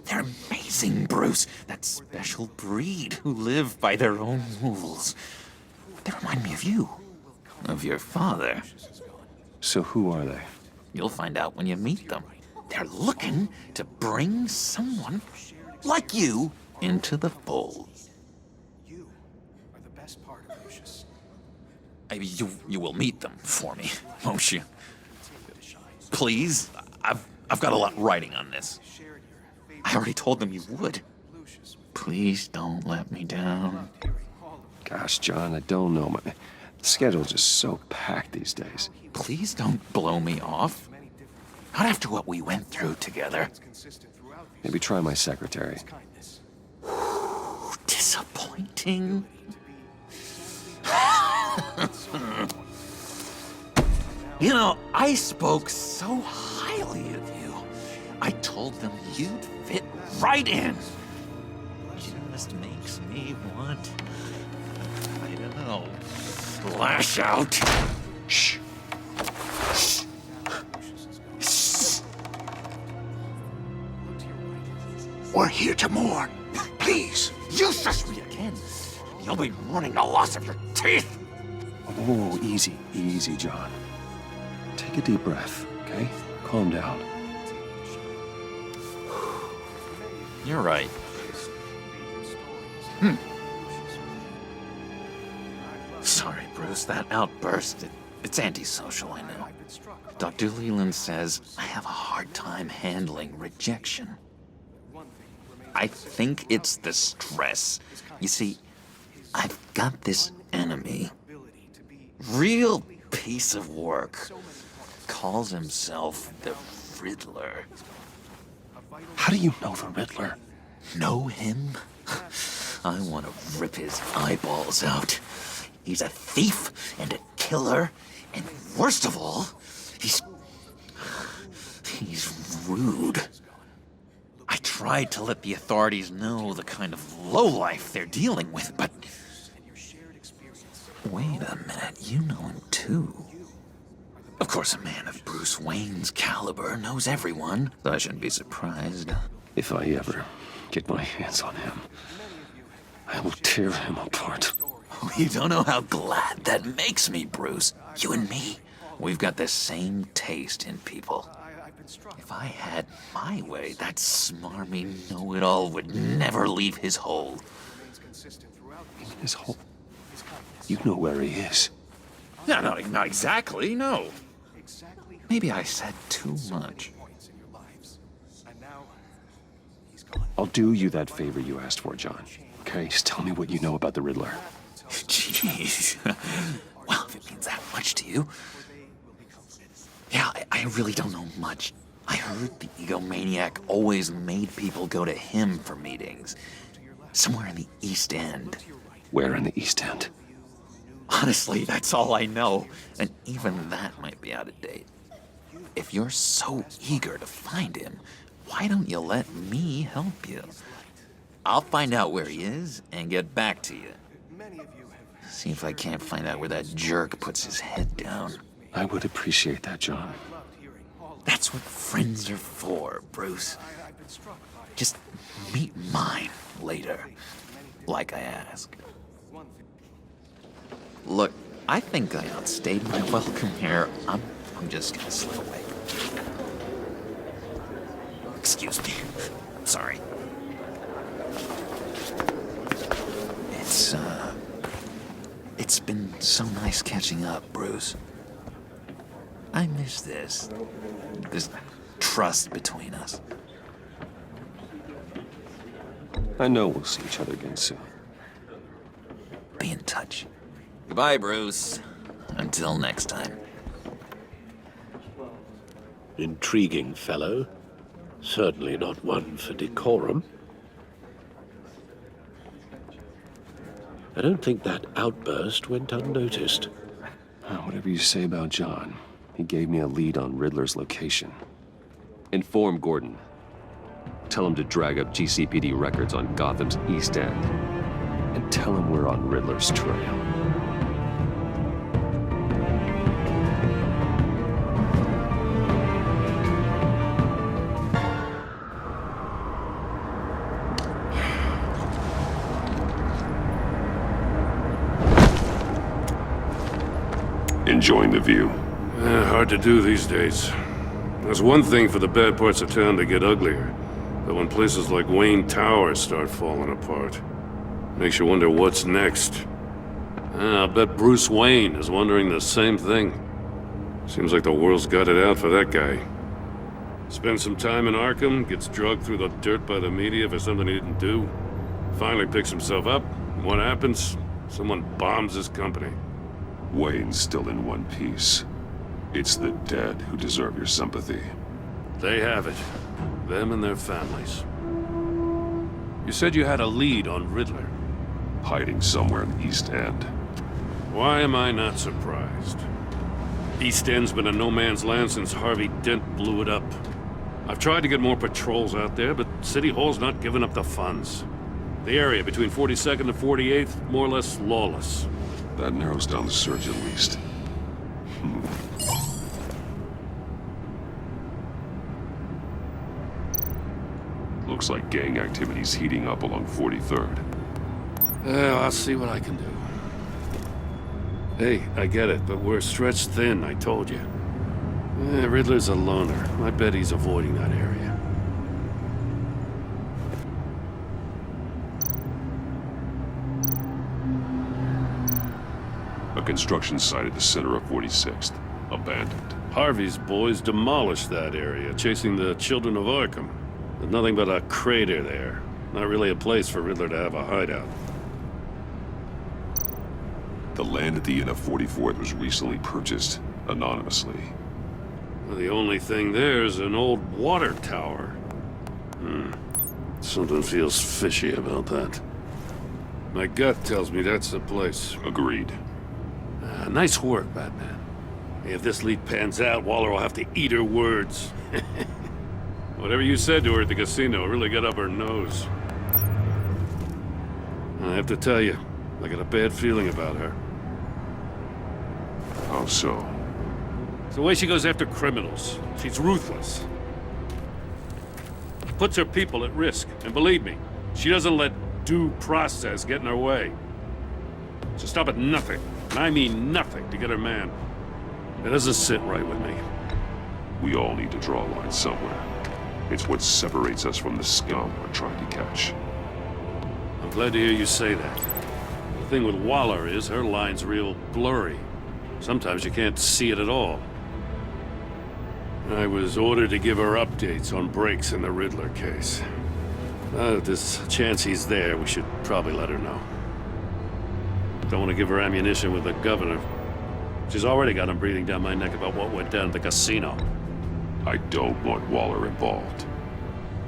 They're amazing, Bruce. That special breed who live by their own rules. They remind me of you. Of your father. So who are they? You'll find out when you meet them. They're looking to bring someone like you into the fold. You are the best part of Lucius. You will meet them for me, won't you? Please? I've got a lot riding on this. I already told them you would. Please don't let me down. Gosh, John, I don't know. The schedule's just so packed these days. Please don't blow me off. Not after what we went through together. Maybe try my secretary. Disappointing. You know, I spoke so highly of you. I told them you'd fit right in. Just makes me want, I don't know, lash out. Shh. We're here to mourn. Please. You shush me again. You'll be mourning the loss of your teeth. Oh, easy, easy, John. Take a deep breath, okay? Calm down. You're right. Sorry, Bruce, that outburst, it's antisocial, I know. Dr. Leland says I have a hard time handling rejection. I think it's the stress. You see, I've got this enemy. Real piece of work. Calls himself the Riddler. How do you know the Riddler? Know him? I want to rip his eyeballs out. He's a thief and a killer, and worst of all, he's rude. I tried to let the authorities know the kind of lowlife they're dealing with, but... Wait a minute, you know him too. Of course, a man of Bruce Wayne's caliber knows everyone, so I shouldn't be surprised. If I ever get my hands on him, I will tear him apart. You don't know how glad that makes me, Bruce. You and me, we've got the same taste in people. If I had my way, that smarmy know-it-all would never leave his hole. His hole? You know where he is. No, not exactly, no. Maybe I said too much. I'll do you that favor you asked for, John. Okay, just tell me what you know about the Riddler. Jeez. Well, if it means that much to you. Yeah, I really don't know much. I heard the egomaniac always made people go to him for meetings. Somewhere in the East End. Where in the East End? Honestly, that's all I know. And even that might be out of date. If you're so eager to find him, why don't you let me help you? I'll find out where he is and get back to you. See if I can't find out where that jerk puts his head down. I would appreciate that, John. That's what friends are for, Bruce. Just meet mine later, like I asked. Look, I think I outstayed my welcome here. I'm just gonna slip away. Excuse me. Sorry. It's been so nice catching up, Bruce. I miss this trust between us. I know we'll see each other again soon. Be in touch. Goodbye, Bruce. Until next time. Intriguing fellow. Certainly not one for decorum. I don't think that outburst went unnoticed. Whatever you say about John, he gave me a lead on Riddler's location. Inform Gordon. Tell him to drag up GCPD records on Gotham's East End. And tell him we're on Riddler's trail. Enjoying the view. Hard to do these days. There's one thing for the bad parts of town to get uglier, but when places like Wayne Tower start falling apart, makes you wonder what's next. I'll bet Bruce Wayne is wondering the same thing. Seems like the world's got it out for that guy. Spends some time in Arkham, gets drugged through the dirt by the media for something he didn't do. Finally picks himself up, and what happens? Someone bombs his company. Wayne's still in one piece. It's the dead who deserve your sympathy. They have it. Them and their families. You said you had a lead on Riddler. Hiding somewhere in the East End. Why am I not surprised? East End's been a no-man's land since Harvey Dent blew it up. I've tried to get more patrols out there, but City Hall's not giving up the funds. The area between 42nd and 48th, more or less lawless. That narrows down the search at least. Looks like gang activity's heating up along 43rd. Well, I'll see what I can do. Hey, I get it, but we're stretched thin, I told you. Riddler's a loner. I bet he's avoiding that area. A construction site at the center of 46th. Abandoned. Harvey's boys demolished that area, chasing the children of Arkham. There's nothing but a crater there. Not really a place for Riddler to have a hideout. The land at the end of 44th was recently purchased, anonymously. Well, the only thing there is an old water tower. Something feels fishy about that. My gut tells me that's the place. Agreed. Nice work, Batman. If this lead pans out, Waller will have to eat her words. Whatever you said to her at the casino really got up her nose. I have to tell you, I got a bad feeling about her. How so? It's the way she goes after criminals. She's ruthless. Puts her people at risk. And believe me, she doesn't let due process get in her way. She'll stop at nothing, and I mean nothing, to get her man. It doesn't sit right with me. We all need to draw a line somewhere. It's what separates us from the scum we're trying to catch. I'm glad to hear you say that. The thing with Waller is her line's real blurry. Sometimes you can't see it at all. I was ordered to give her updates on breaks in the Riddler case. If there's a chance he's there, we should probably let her know. Don't want to give her ammunition with the governor. She's already got him breathing down my neck about what went down at the casino. I don't want Waller involved.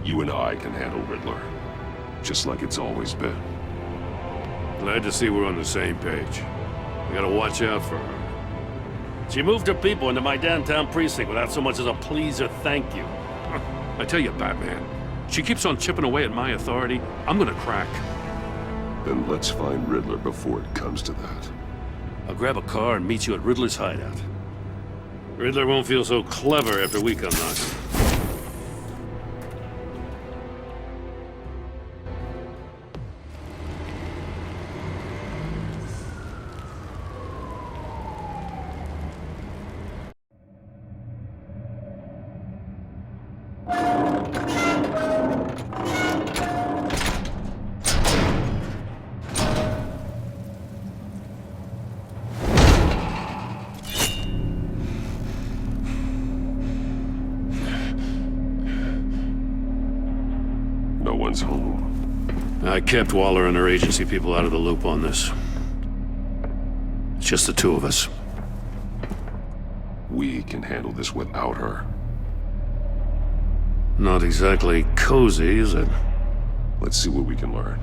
You and I can handle Riddler, just like it's always been. Glad to see we're on the same page. We gotta watch out for her. She moved her people into my downtown precinct without so much as a please or thank you. I tell you, Batman, she keeps on chipping away at my authority. I'm gonna crack. Then let's find Riddler before it comes to that. I'll grab a car and meet you at Riddler's hideout. Riddler won't feel so clever after we come knocking. Home. I kept Waller and her agency people out of the loop on this. It's just the two of us. We can handle this without her. Not exactly cozy, is it? Let's see what we can learn.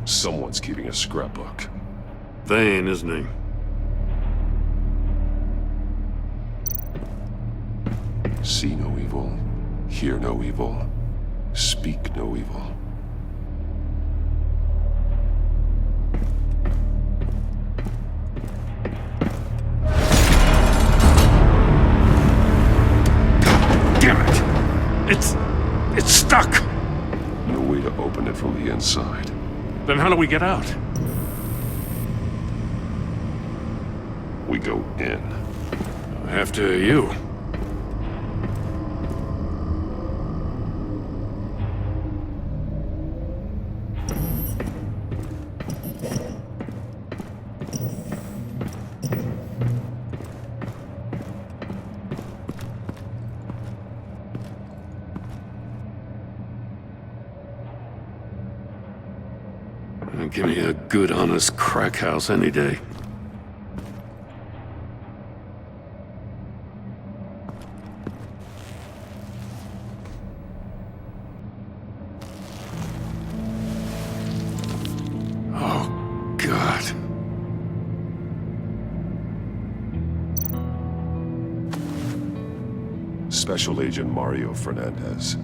Someone's keeping a scrapbook. Vane, isn't he? See no evil, hear no evil, speak no evil. Damn it! It's stuck! No way to open it from the inside. Then how do we get out? We go in. After you. Give me a good, honest crack house any day. Oh, God. Special Agent Mario Fernandez.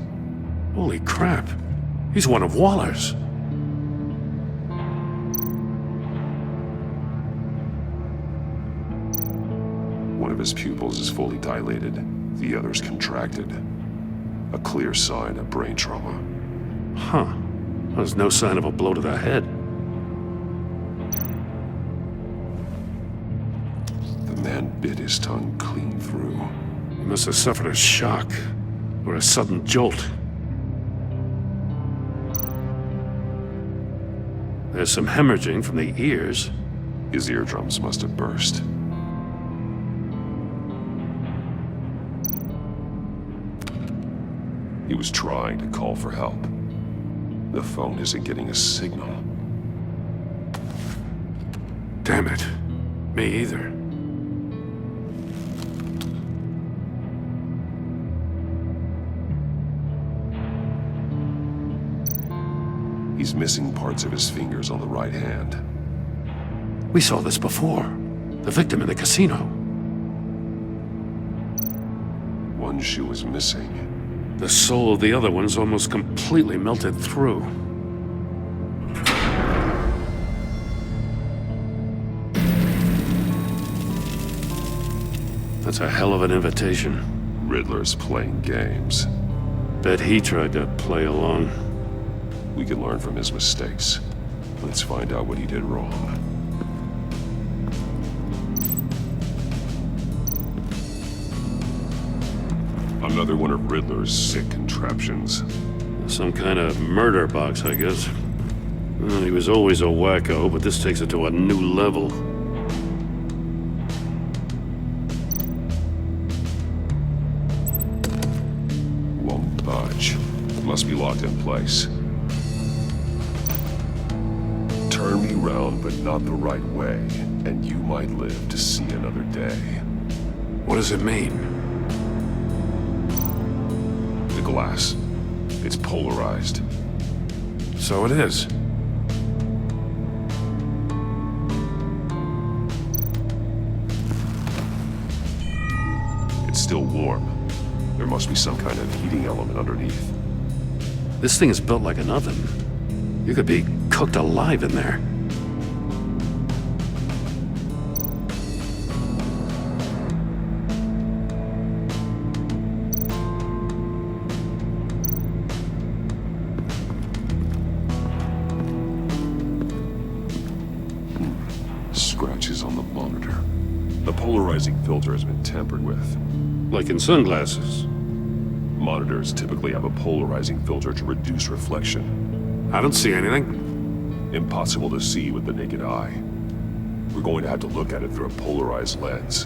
Holy crap. He's one of Waller's. One of his pupils is fully dilated, the other's contracted. A clear sign of brain trauma. Huh. There's no sign of a blow to the head. The man bit his tongue clean through. He must have suffered a shock, or a sudden jolt. There's some hemorrhaging from the ears. His eardrums must have burst. He was trying to call for help. The phone isn't getting a signal. Damn it. Me either. He's missing parts of his fingers on the right hand. We saw this before. The victim in the casino. One shoe is missing. The soul of the other one's almost completely melted through. That's a hell of an invitation. Riddler's playing games. Bet he tried to play along. We can learn from his mistakes. Let's find out what he did wrong. Another one of Riddler's sick contraptions. Some kind of murder box, I guess. Well, he was always a wacko, but this takes it to a new level. Won't budge. Must be locked in place. Turn me round, but not the right way, and you might live to see another day. What does it mean? The glass. It's polarized. So it is. It's still warm. There must be some kind of heating element underneath. This thing is built like an oven. You could be cooked alive in there. Scratches on the monitor. The polarizing filter has been tampered with. Like in sunglasses. Monitors typically have a polarizing filter to reduce reflection. I don't see anything. Impossible to see with the naked eye. We're going to have to look at it through a polarized lens.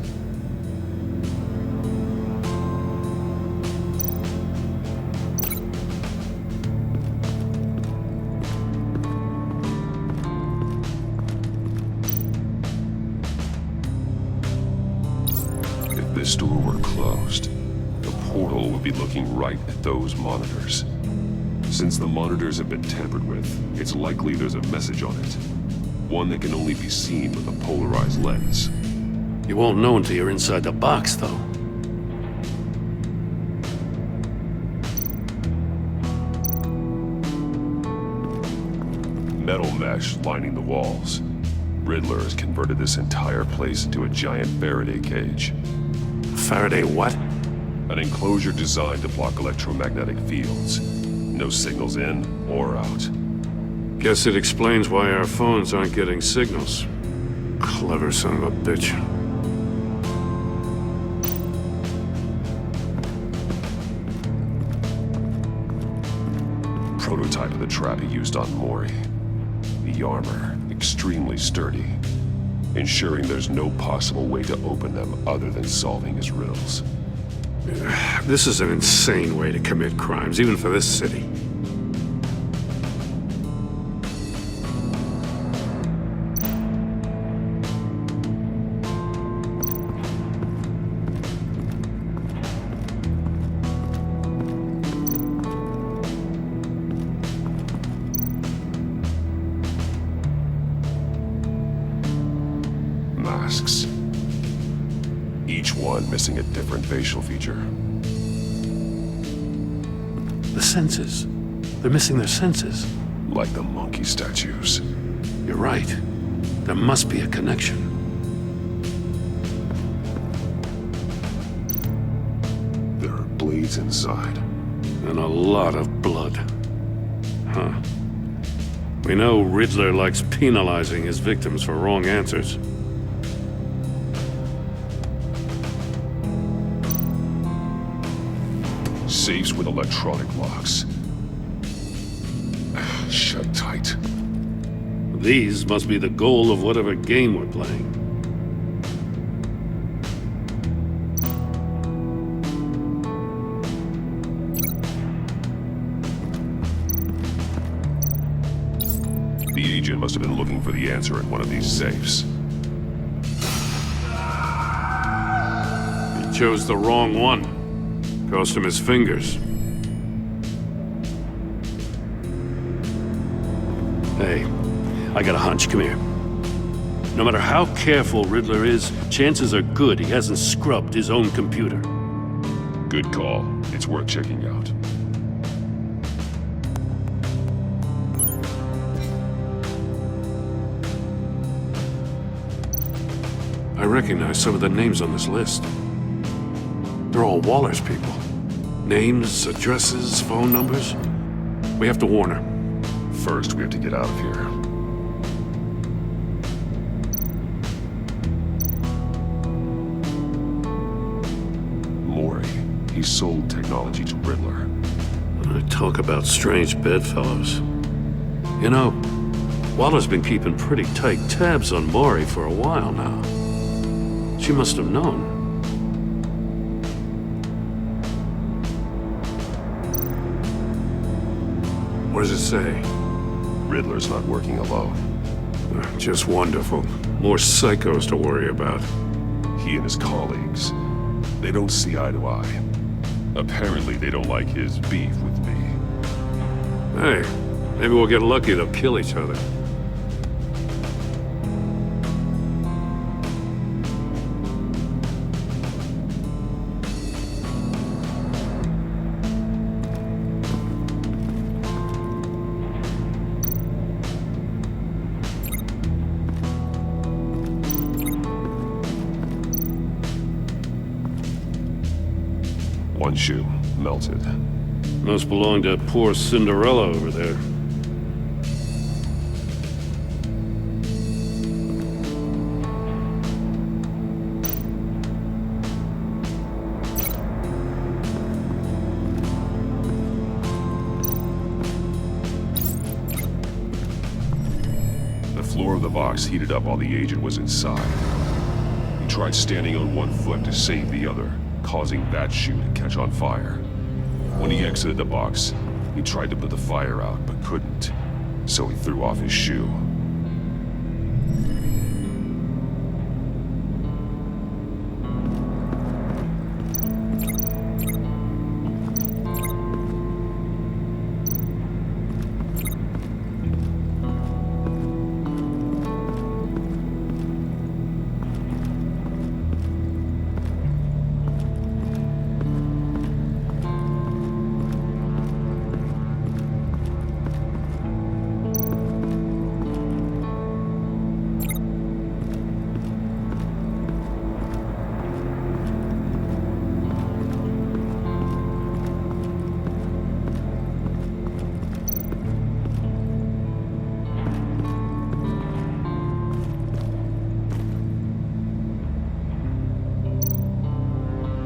If this door were closed, the portal would be looking right at those monitors. Since the monitors have been tampered with, it's likely there's a message on it. One that can only be seen with a polarized lens. You won't know until you're inside the box, though. Metal mesh lining the walls. Riddler has converted this entire place into a giant Faraday cage. Faraday what? An enclosure designed to block electromagnetic fields. No signals in or out. Guess it explains why our phones aren't getting signals. Clever son of a bitch. Prototype of the trap he used on Mori. The armor, extremely sturdy, ensuring there's no possible way to open them other than solving his riddles. This is an insane way to commit crimes, even for this city. Masks. Each one missing a different facial feature. The senses. They're missing their senses. Like the monkey statues. You're right. There must be a connection. There are blades inside. And a lot of blood. Huh. We know Riddler likes penalizing his victims for wrong answers. Safes with electronic locks. Shut tight. These must be the goal of whatever game we're playing. The agent must have been looking for the answer in one of these safes. He chose the wrong one. Cost him his fingers. Hey, I got a hunch. Come here. No matter how careful Riddler is, chances are good he hasn't scrubbed his own computer. Good call. It's worth checking out. I recognize some of the names on this list. They're all Waller's people. Names, addresses, phone numbers. We have to warn her. First, we have to get out of here. Maury, he sold technology to Riddler. Talk about strange bedfellows. You know, Waller's been keeping pretty tight tabs on Maury for a while now. She must have known. What does it say? Riddler's not working alone. Just wonderful. More psychos to worry about. He and his colleagues, they don't see eye to eye. Apparently they don't like his beef with me. Hey, maybe we'll get lucky. They'll kill each other. One shoe, melted. Must belong to poor Cinderella over there. The floor of the box heated up while the agent was inside. He tried standing on one foot to save the other, causing that shoe to catch on fire. When he exited the box, he tried to put the fire out, but couldn't, so he threw off his shoe.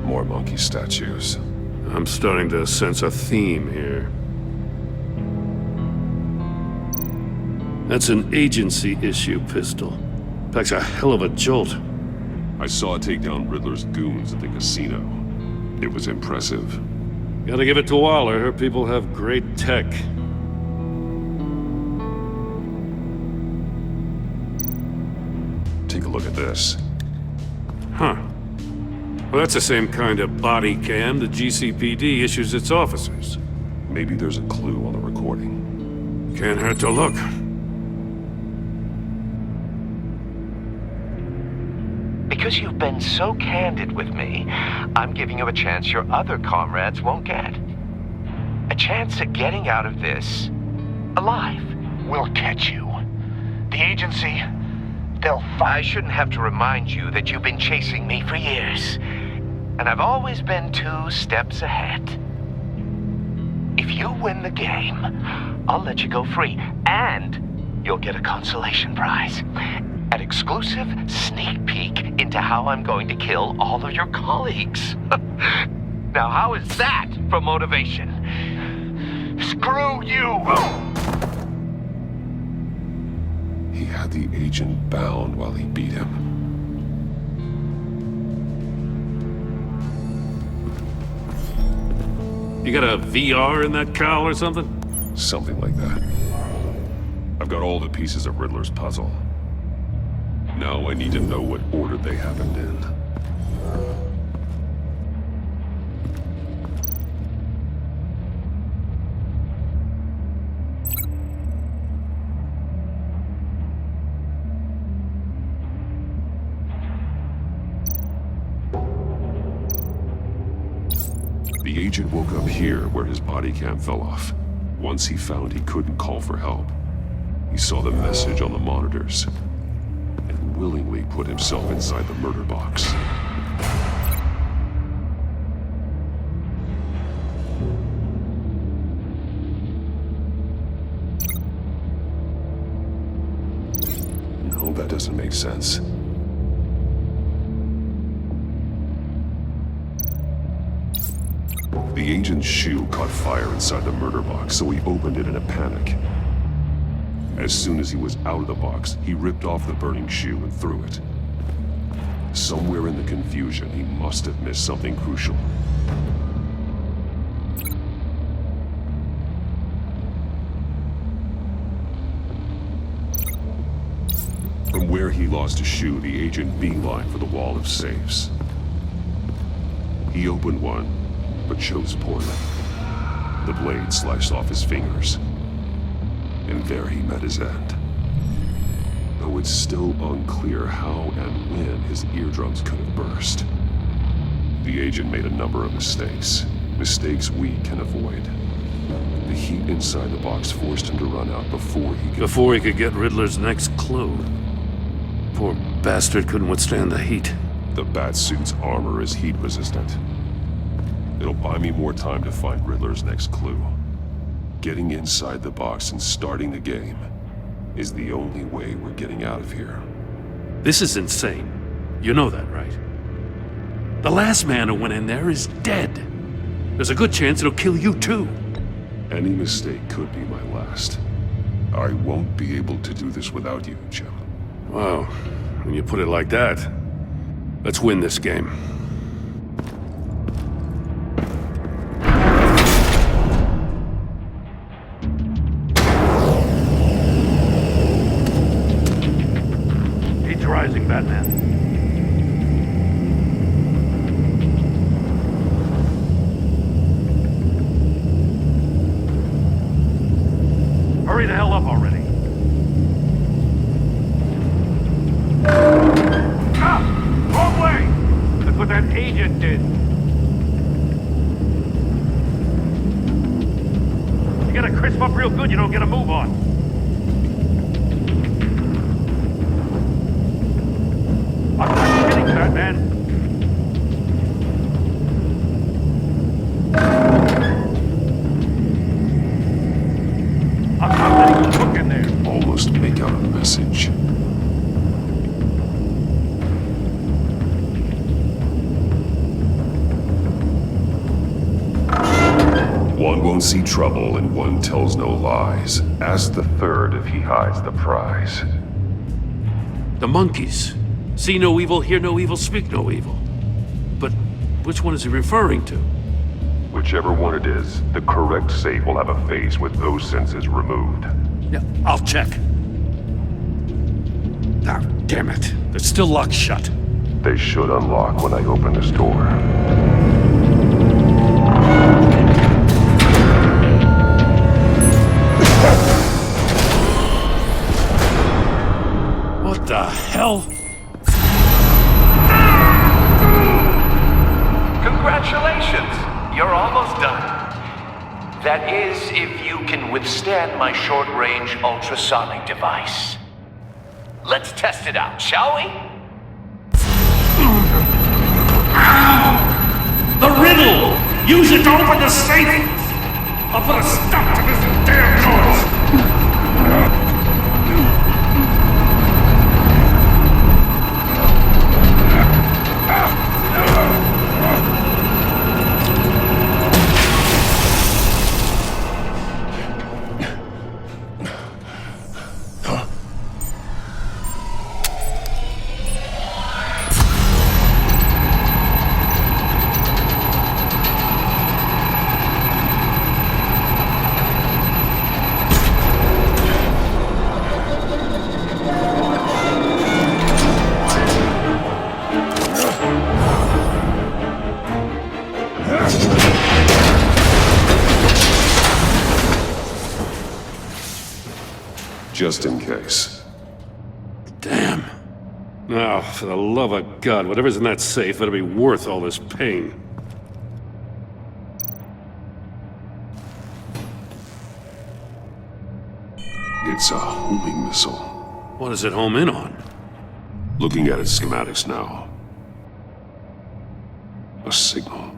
More monkey statues. I'm starting to sense a theme here. That's an agency issue pistol. Packs a hell of a jolt. I saw it take down Riddler's goons at the casino. It was impressive. Gotta give it to Waller. Her people have great tech. Take a look at this. Huh. Well, that's the same kind of body cam the GCPD issues its officers. Maybe there's a clue on the recording. Can't hurt to look. Because you've been so candid with me, I'm giving you a chance your other comrades won't get. A chance at getting out of this alive. We'll catch you. The agency, they'll I shouldn't have to remind you that you've been chasing me for years. And I've always been 2 steps ahead. If you win the game, I'll let you go free. And you'll get a consolation prize. An exclusive sneak peek into how I'm going to kill all of your colleagues. Now, how is that for motivation? Screw you! He had the agent bound while he beat him. You got a VR in that cowl or something? Something like that. I've got all the pieces of Riddler's puzzle. Now I need to know what order they happened in. The agent woke up here where his body cam fell off. Once he found he couldn't call for help, he saw the message on the monitors and willingly put himself inside the murder box. No, that doesn't make sense. The agent's shoe caught fire inside the murder box, so he opened it in a panic. As soon as he was out of the box, he ripped off the burning shoe and threw it. Somewhere in the confusion, he must have missed something crucial. From where he lost a shoe, the agent beelined for the wall of safes. He opened one, but chose poorly. The blade sliced off his fingers, and there he met his end. Though it's still unclear how and when his eardrums could have burst. The agent made a number of mistakes. Mistakes we can avoid. The heat inside the box forced him to run out before he could get Riddler's next clue. Poor bastard couldn't withstand the heat. The Batsuit's armor is heat resistant. It'll buy me more time to find Riddler's next clue. Getting inside the box and starting the game is the only way we're getting out of here. This is insane. You know that, right? The last man who went in there is dead. There's a good chance it'll kill you too. Any mistake could be my last. I won't be able to do this without you, Jim. Wow, when you put it like that, let's win this game. Heat's rising, Batman. Hurry the hell up already. Wrong way! That's what that agent did. You gotta crisp up real good, you don't get a move on. I'm not kidding, Batman. I'm not letting you hook in there. Almost make out a message. One won't see trouble and one tells no lies. Ask the third if he hides the prize. The monkeys. See no evil, hear no evil, speak no evil. But which one is he referring to? Whichever one it is, the correct safe will have a face with those senses removed. Yeah, I'll check. Ah, damn it. They're still locked shut. They should unlock when I open this door. What the hell? Congratulations! You're almost done. That is, if you can withstand my short-range ultrasonic device. Let's test it out, shall we? The riddle! Use it to open the safe! I'll put a stop to this damn noise! Just in case. Damn. Now, for the love of God, whatever's in that safe better be worth all this pain. It's a homing missile. What does it home in on? Looking at its schematics now. A signal.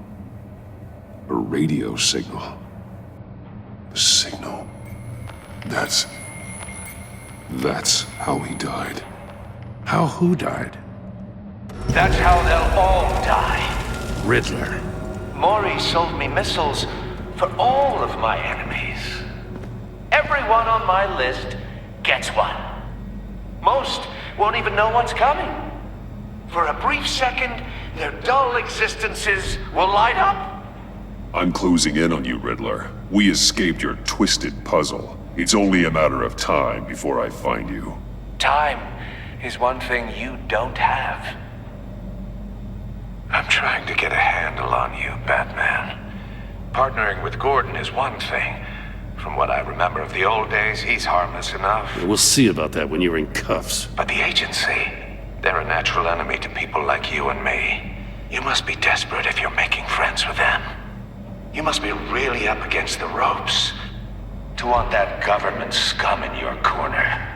A radio signal. A signal. That's how he died. How who died? That's how they'll all die. Riddler. Maury sold me missiles for all of my enemies. Everyone on my list gets one. Most won't even know what's coming. For a brief second, their dull existences will light up. I'm closing in on you, Riddler. We escaped your twisted puzzle. It's only a matter of time before I find you. Time is one thing you don't have. I'm trying to get a handle on you, Batman. Partnering with Gordon is one thing. From what I remember of the old days, he's harmless enough. We'll see about that when you're in cuffs. But the agency, they're a natural enemy to people like you and me. You must be desperate if you're making friends with them. You must be really up against the ropes to want that government scum in your corner.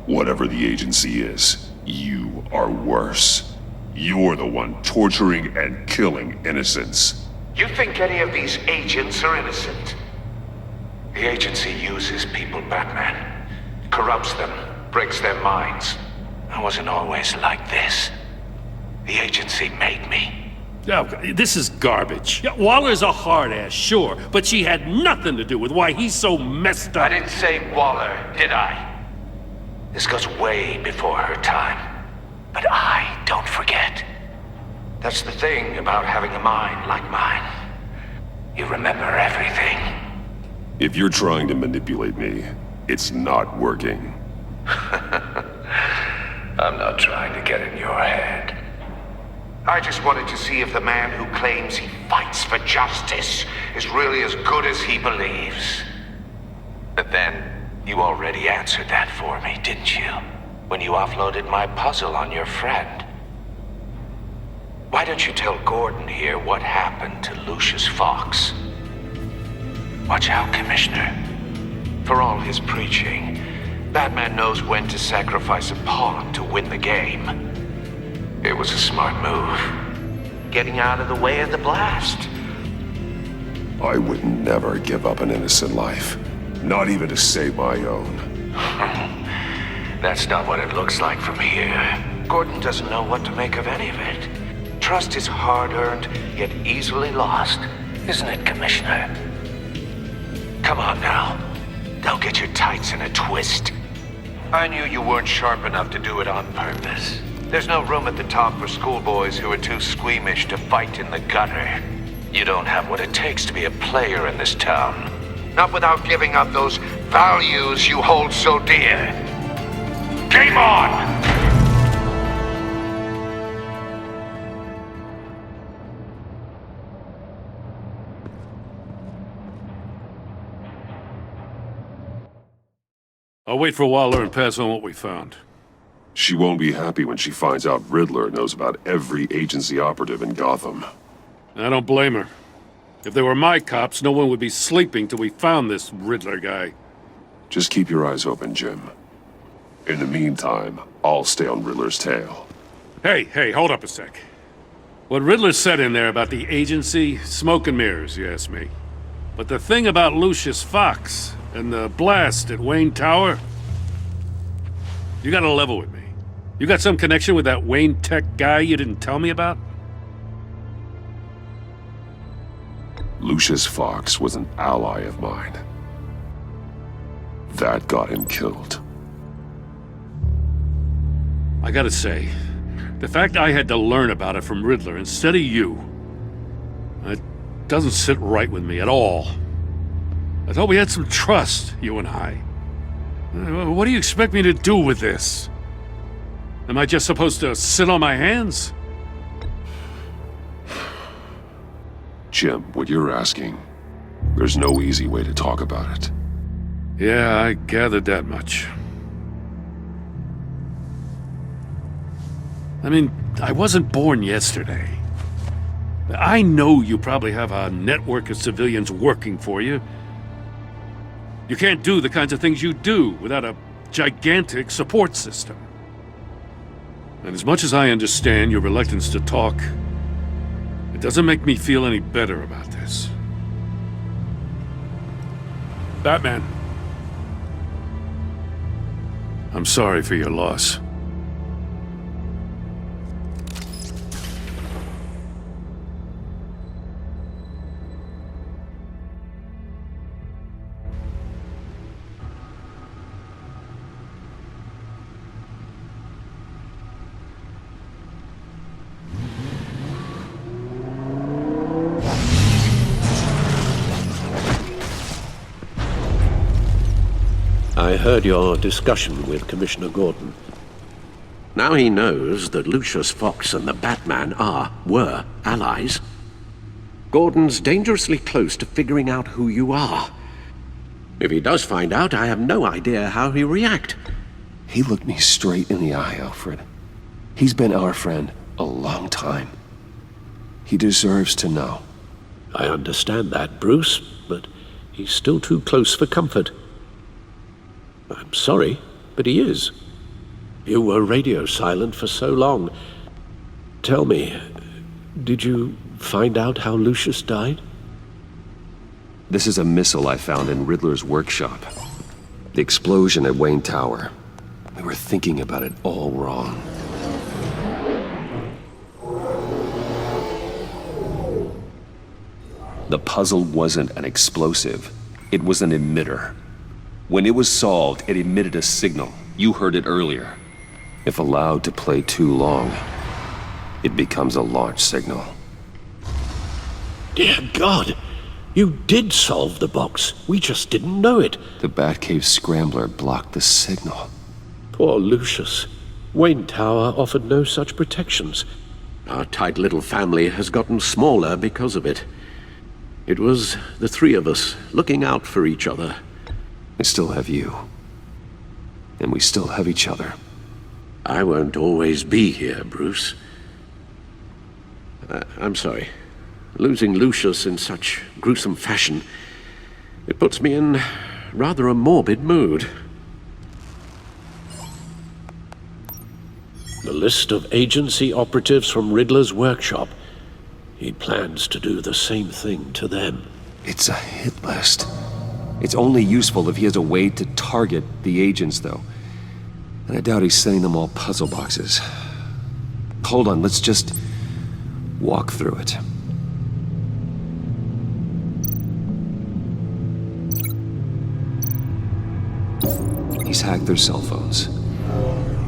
Whatever the agency is, you are worse. You're the one torturing and killing innocents. You think any of these agents are innocent? The agency uses people, Batman. Corrupts them, breaks their minds. I wasn't always like this. The agency made me. Oh, this is garbage. Yeah, Waller's a hard-ass, sure, but she had nothing to do with why he's so messed up. I didn't say Waller, did I? This goes way before her time. But I don't forget. That's the thing about having a mind like mine. You remember everything. If you're trying to manipulate me, it's not working. I'm not trying to get in your head. I just wanted to see if the man who claims he fights for justice is really as good as he believes. But then, you already answered that for me, didn't you? When you offloaded my puzzle on your friend. Why don't you tell Gordon here what happened to Lucius Fox? Watch out, Commissioner. For all his preaching, Batman knows when to sacrifice a pawn to win the game. It was a smart move. Getting out of the way of the blast. I would never give up an innocent life. Not even to save my own. That's not what it looks like from here. Gordon doesn't know what to make of any of it. Trust is hard-earned, yet easily lost. Isn't it, Commissioner? Come on now. Don't get your tights in a twist. I knew you weren't sharp enough to do it on purpose. There's no room at the top for schoolboys who are too squeamish to fight in the gutter. You don't have what it takes to be a player in this town. Not without giving up those values you hold so dear. Game on! I'll wait for Waller and pass on what we found. She won't be happy when she finds out Riddler knows about every agency operative in Gotham. I don't blame her. If they were my cops, no one would be sleeping till we found this Riddler guy. Just keep your eyes open, Jim. In the meantime, I'll stay on Riddler's tail. Hey, hold up a sec. What Riddler said in there about the agency, smoke and mirrors, you ask me. But the thing about Lucius Fox and the blast at Wayne Tower, you gotta level with me. You got some connection with that Wayne Tech guy you didn't tell me about? Lucius Fox was an ally of mine. That got him killed. I gotta say, the fact I had to learn about it from Riddler instead of you, it doesn't sit right with me at all. I thought we had some trust, you and I. What do you expect me to do with this? Am I just supposed to sit on my hands? Jim, what you're asking, there's no easy way to talk about it. Yeah, I gathered that much. I mean, I wasn't born yesterday. I know you probably have a network of civilians working for you. You can't do the kinds of things you do without a gigantic support system. And as much as I understand your reluctance to talk, it doesn't make me feel any better about this. Batman, I'm sorry for your loss. I heard your discussion with Commissioner Gordon. Now he knows that Lucius Fox and the Batman were allies. Gordon's dangerously close to figuring out who you are. If he does find out, I have no idea how he'll react. He looked me straight in the eye, Alfred. He's been our friend a long time. He deserves to know. I understand that, Bruce, but he's still too close for comfort. I'm sorry, but he is. You were radio silent for so long. Tell me, did you find out how Lucius died? This is a missile I found in Riddler's workshop. The explosion at Wayne Tower. We were thinking about it all wrong. The puzzle wasn't an explosive. It was an emitter. When it was solved, it emitted a signal. You heard it earlier. If allowed to play too long, it becomes a launch signal. Dear God! You did solve the box. We just didn't know it. The Batcave scrambler blocked the signal. Poor Lucius. Wayne Tower offered no such protections. Our tight little family has gotten smaller because of it. It was the three of us looking out for each other. We still have you. And we still have each other. I won't always be here, Bruce. I'm sorry. Losing Lucius in such gruesome fashion, it puts me in rather a morbid mood. The list of agency operatives from Riddler's workshop. He plans to do the same thing to them. It's a hit list. It's only useful if he has a way to target the agents, though. And I doubt he's sending them all puzzle boxes. Hold on, let's just walk through it. He's hacked their cell phones.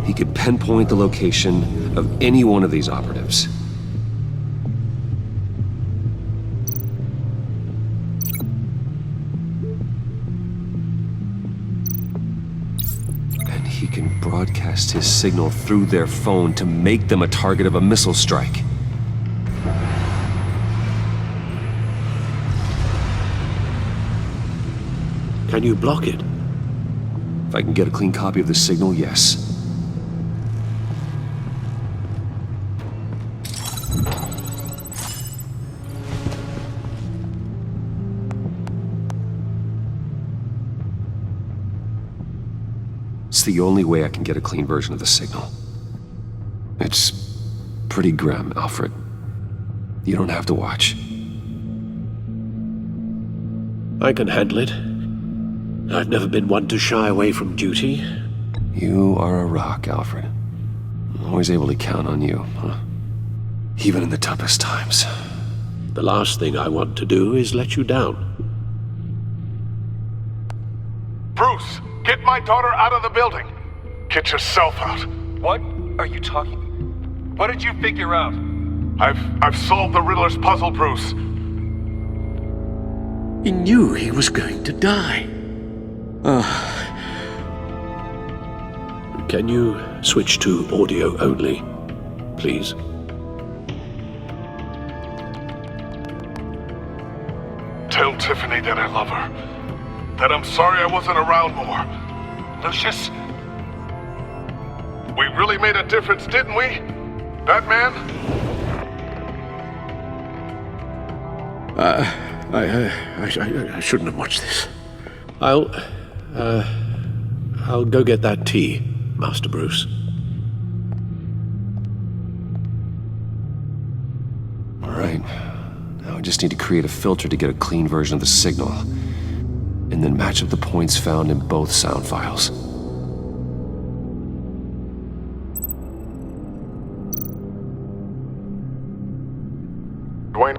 He could pinpoint the location of any one of these operatives. And he can broadcast his signal through their phone to make them a target of a missile strike. Can you block it? If I can get a clean copy of the signal, yes. It's the only way I can get a clean version of the signal. It's pretty grim, Alfred. You don't have to watch. I can handle it. I've never been one to shy away from duty. You are a rock, Alfred. I'm always able to count on you, huh? Even in the toughest times. The last thing I want to do is let you down. Bruce, get my daughter out of the building. Get yourself out. What are you talking? What did you figure out? I've solved the Riddler's puzzle, Bruce. He knew he was going to die. Can you switch to audio only, please? Tell Tiffany that I love her. That I'm sorry I wasn't around more. Lucius? We really made a difference, didn't we? Batman? I shouldn't have watched this. I'll go get that tea, Master Bruce. All right. Now I just need to create a filter to get a clean version of the signal, and then match up the points found in both sound files. Dwayne.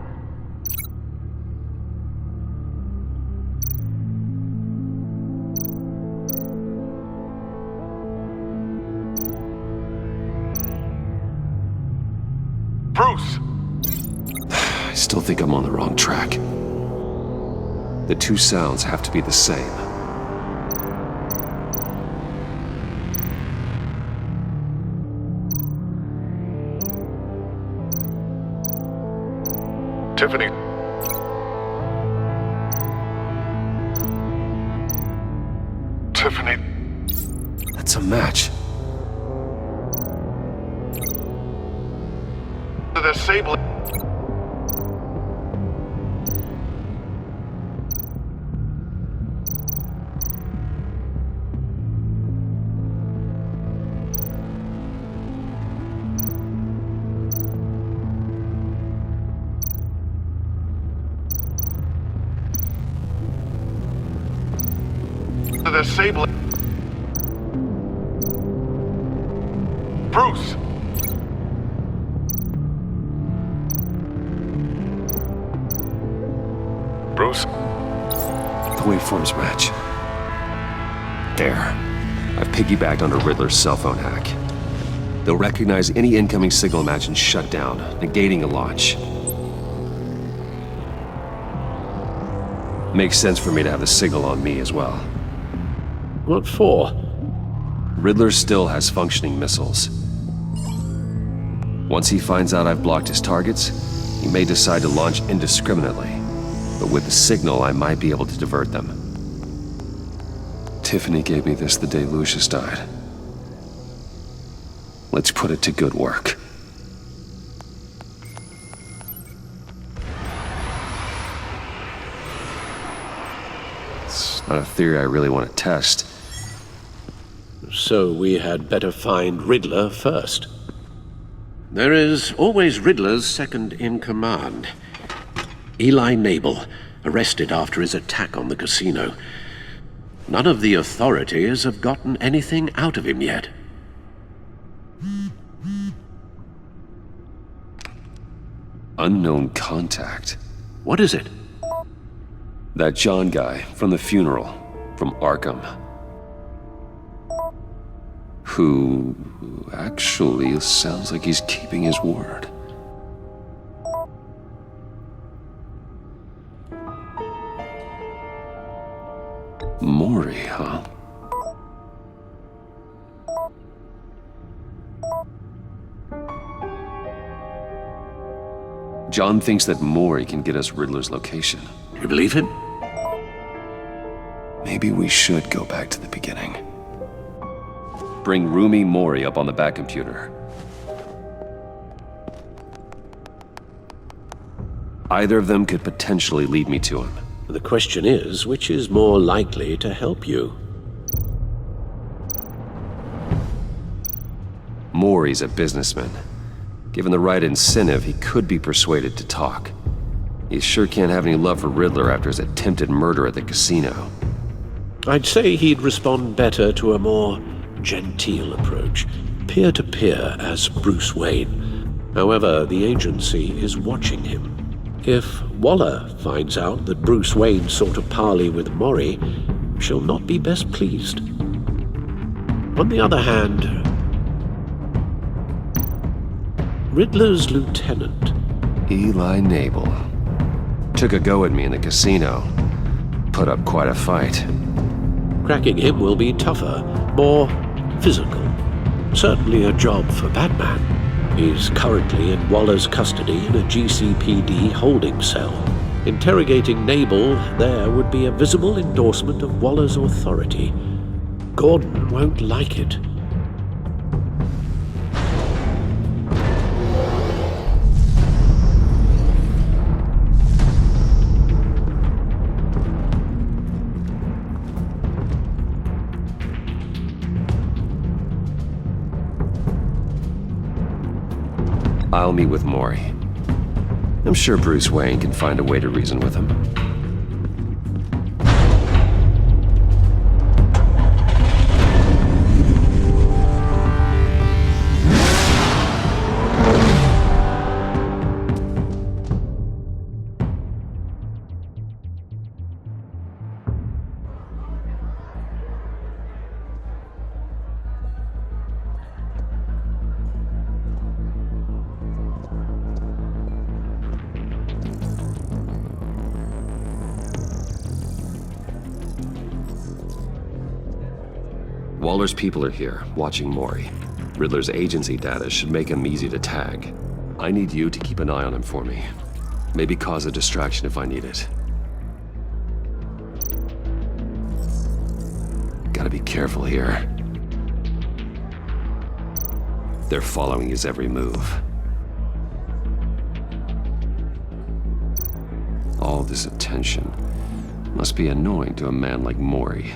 Bruce! I still think I'm on the wrong track. The two sounds have to be the same. Tiffany. Tiffany. That's a match. The disable. The disable. Bruce. Bruce. The waveforms match. There. I've piggybacked onto Riddler's cell phone hack. They'll recognize any incoming signal match and shut down, negating a launch. Makes sense for me to have the signal on me as well. What for? Riddler still has functioning missiles. Once he finds out I've blocked his targets, he may decide to launch indiscriminately. But with the signal, I might be able to divert them. Tiffany gave me this the day Lucius died. Let's put it to good work. It's not a theory I really want to test. So we had better find Riddler first. There is always Riddler's second in command. Eli Nabel, arrested after his attack on the casino. None of the authorities have gotten anything out of him yet. Unknown contact. What is it? That John guy from the funeral, from Arkham. Who actually sounds like he's keeping his word. Maury, huh? John thinks that Maury can get us Riddler's location. You believe him? Maybe we should go back to the beginning. Bring Roomy Maury up on the back computer. Either of them could potentially lead me to him. The question is, which is more likely to help you? Maury's a businessman. Given the right incentive, he could be persuaded to talk. He sure can't have any love for Riddler after his attempted murder at the casino. I'd say he'd respond better to a more genteel approach, peer-to-peer as Bruce Wayne. However, the agency is watching him. If Waller finds out that Bruce Wayne sought a parley with Maury, she'll not be best pleased. On the other hand, Riddler's lieutenant, Eli Nabel, took a go at me in the casino. Put up quite a fight. Cracking him will be tougher, more physical. Certainly a job for Batman. He's currently in Waller's custody in a GCPD holding cell. Interrogating Nabel there would be a visible endorsement of Waller's authority. Gordon won't like it. I'll meet with Maury. I'm sure Bruce Wayne can find a way to reason with him. Waller's people are here, watching Maury. Riddler's agency data should make him easy to tag. I need you to keep an eye on him for me. Maybe cause a distraction if I need it. Gotta be careful here. They're following his every move. All this attention must be annoying to a man like Maury.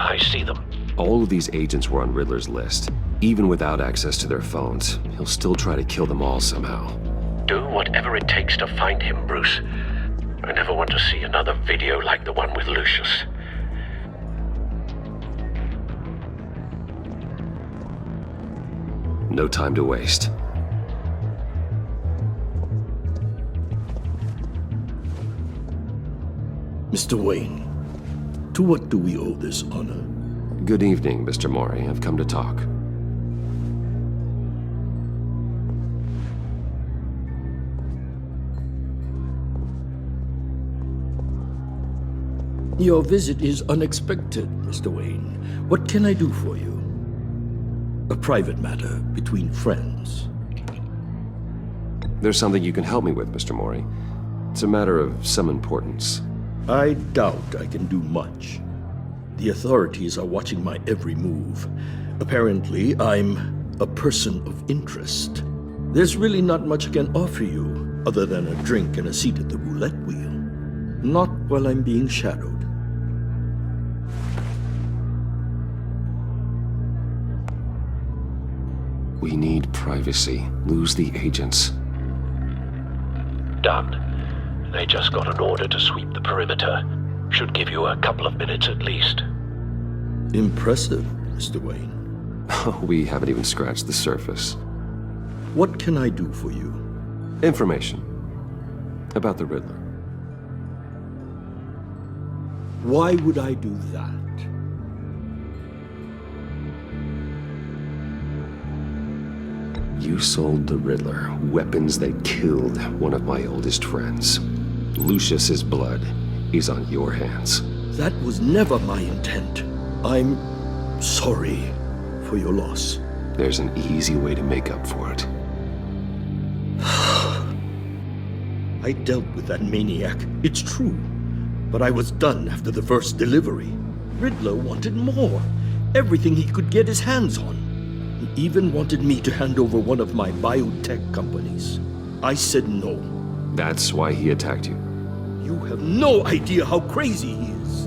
I see them. All of these agents were on Riddler's list. Even without access to their phones, he'll still try to kill them all somehow. Do whatever it takes to find him, Bruce. I never want to see another video like the one with Lucius. No time to waste. Mr. Wayne, to what do we owe this honor? Good evening, Mr. Maury. I've come to talk. Your visit is unexpected, Mr. Wayne. What can I do for you? A private matter between friends. There's something you can help me with, Mr. Maury. It's a matter of some importance. I doubt I can do much. The authorities are watching my every move. Apparently, I'm a person of interest. There's really not much I can offer you, other than a drink and a seat at the roulette wheel. Not while I'm being shadowed. We need privacy. Lose the agents. Done. They just got an order to sweep the perimeter. Should give you a couple of minutes at least. Impressive, Mr. Wayne. We haven't even scratched the surface. What can I do for you? Information. About the Riddler. Why would I do that? You sold the Riddler weapons that killed one of my oldest friends. Lucius's blood is on your hands. That was never my intent. I'm sorry for your loss. There's an easy way to make up for it. I dealt with that maniac, it's true. But I was done after the first delivery. Riddler wanted more. Everything he could get his hands on. He even wanted me to hand over one of my biotech companies. I said no. That's why he attacked you. You have no idea how crazy he is.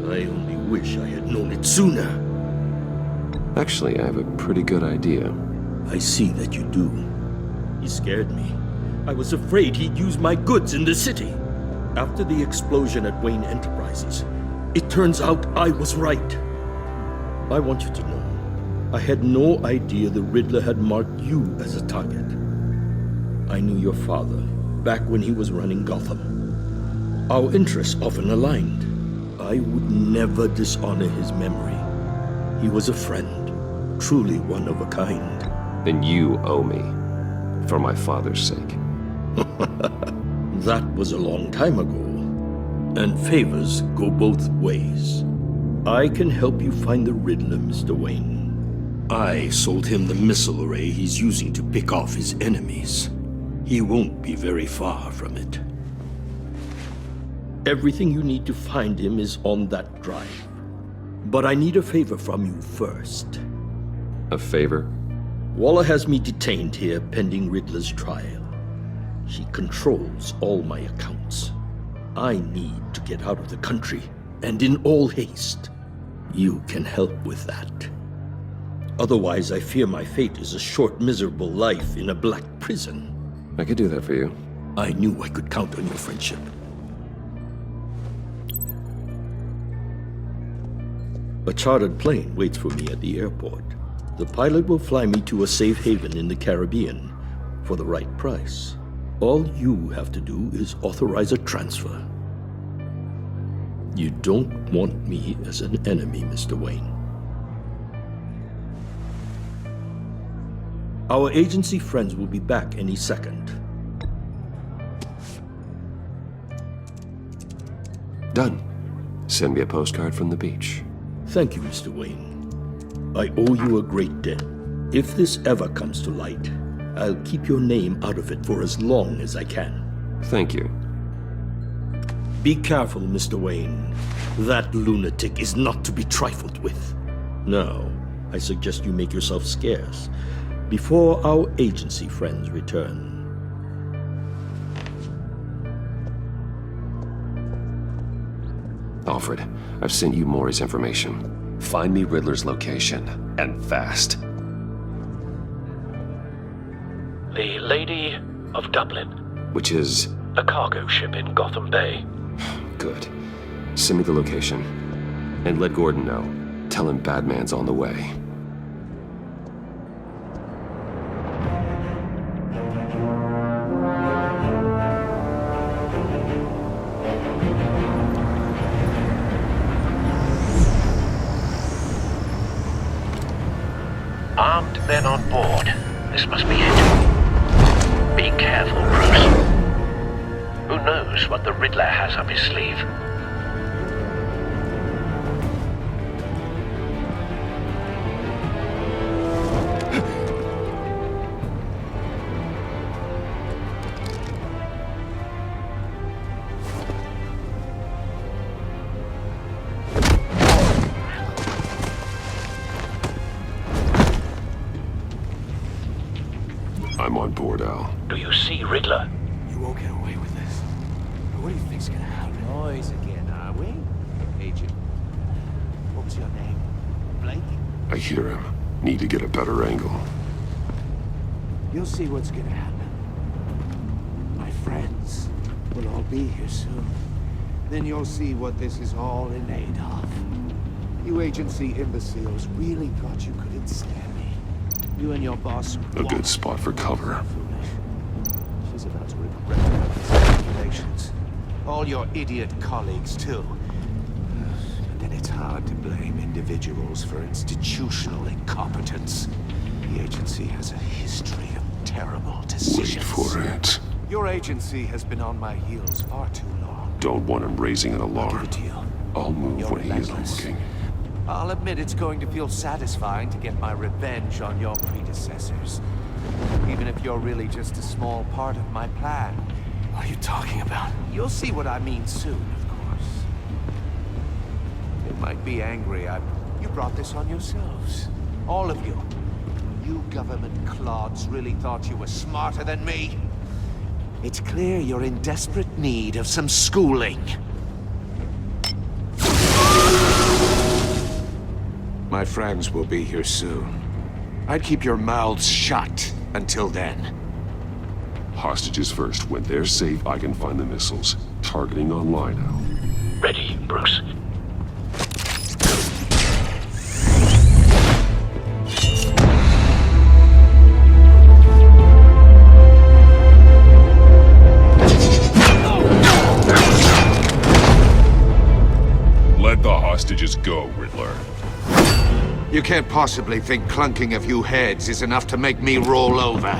I only wish I had known it sooner. Actually, I have a pretty good idea. I see that you do. He scared me. I was afraid he'd use my goods in the city. After the explosion at Wayne Enterprises, it turns out I was right. I want you to know, I had no idea the Riddler had marked you as a target. I knew your father back when he was running Gotham. Our interests often aligned. I would never dishonor his memory. He was a friend, truly one of a kind. Then you owe me, for my father's sake. That was a long time ago, and favors go both ways. I can help you find the Riddler, Mr. Wayne. I sold him the missile array he's using to pick off his enemies. He won't be very far from it. Everything you need to find him is on that drive. But I need a favor from you first. A favor? Waller has me detained here pending Riddler's trial. He controls all my accounts. I need to get out of the country, and in all haste. You can help with that. Otherwise, I fear my fate is a short, miserable life in a black prison. I could do that for you. I knew I could count on your friendship. A chartered plane waits for me at the airport. The pilot will fly me to a safe haven in the Caribbean for the right price. All you have to do is authorize a transfer. You don't want me as an enemy, Mr. Wayne. Our agency friends will be back any second. Done. Send me a postcard from the beach. Thank you, Mr. Wayne. I owe you a great debt. If this ever comes to light, I'll keep your name out of it for as long as I can. Thank you. Be careful, Mr. Wayne. That lunatic is not to be trifled with. Now, I suggest you make yourself scarce before our agency friends return. Alfred, I've sent you Maury's information. Find me Riddler's location, and fast. The Lady of Dublin. Which is? A cargo ship in Gotham Bay. Good. Send me the location. And let Gordon know. Tell him Batman's on the way. Armed men on board. This must be it. Be careful, Bruce. Who knows what the Riddler has up his sleeve? I'm on board, Al. Do you see Riddler? You won't get away with this. What do you think's gonna happen? Noise again, are we? Agent. What was your name? Blake? I hear him. Need to get a better angle. You'll see what's gonna happen. My friends will all be here soon. Then you'll see what this is all in aid of. You agency imbeciles really thought you could ensnare me. You and your boss. A good spot for cover. She's about to regret his calculations. All your idiot colleagues, too. But then it's hard to blame individuals for institutional incompetence. The agency has a history of terrible decisions. Wait for it. Your agency has been on my heels far too long. Don't want him raising an alarm. I'll move when he isn't looking. I'll admit it's going to feel satisfying to get my revenge on your predecessors. Even if you're really just a small part of my plan. What are you talking about? You'll see what I mean soon, of course. It might be angry. You brought this on yourselves. All of you. You government clods really thought you were smarter than me. It's clear you're in desperate need of some schooling. My friends will be here soon. I'd keep your mouths shut until then. Hostages first. When they're safe, I can find the missiles. Targeting online now. Ready, Bruce. Let the hostages go, Riddler. You can't possibly think clunking a few heads is enough to make me roll over.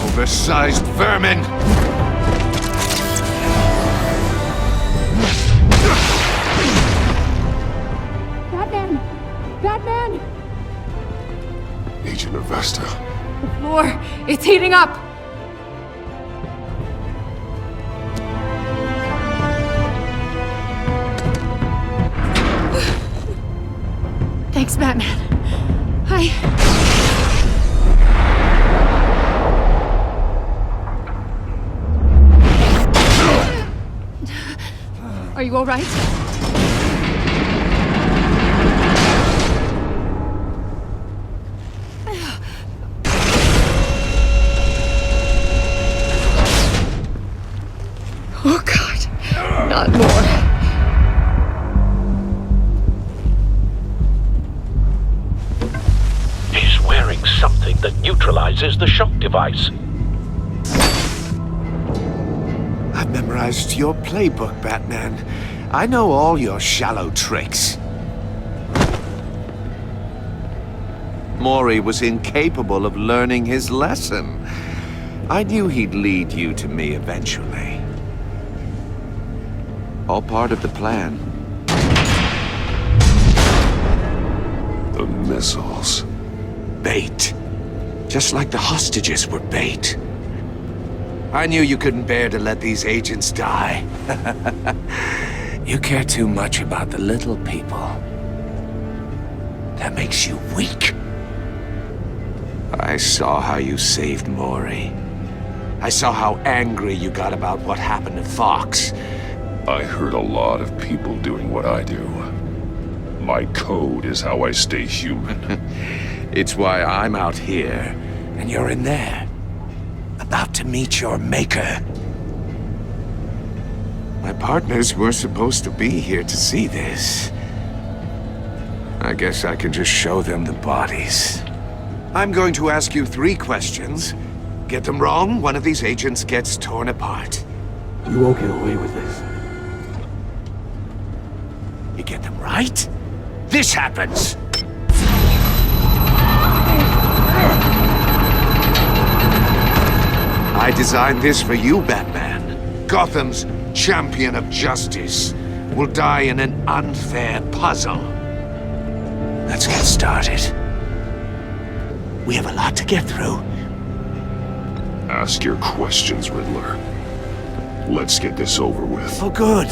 Oversized vermin! Batman! Batman! Agent Avesta. The floor, it's heating up! Thanks, Batman. Are you all right? Oh, God. Not more. He's wearing something that neutralizes the shock device. I've memorized your playbook, Batman. I know all your shallow tricks. Mori was incapable of learning his lesson. I knew he'd lead you to me eventually. All part of the plan. The missiles. Bait. Just like the hostages were bait. I knew you couldn't bear to let these agents die. You care too much about the little people. That makes you weak. I saw how you saved Mori. I saw how angry you got about what happened to Fox. I hurt a lot of people doing what I do. My code is how I stay human. It's why I'm out here, and you're in there. About to meet your maker. My partners were supposed to be here to see this. I guess I can just show them the bodies. I'm going to ask you 3 questions. Get them wrong, one of these agents gets torn apart. You won't get away with this. You get them right, this happens! I designed this for you, Batman. Gotham's champion of justice will die in an unfair puzzle. Let's get started. We have a lot to get through. Ask your questions, Riddler. Let's get this over with. Oh, good.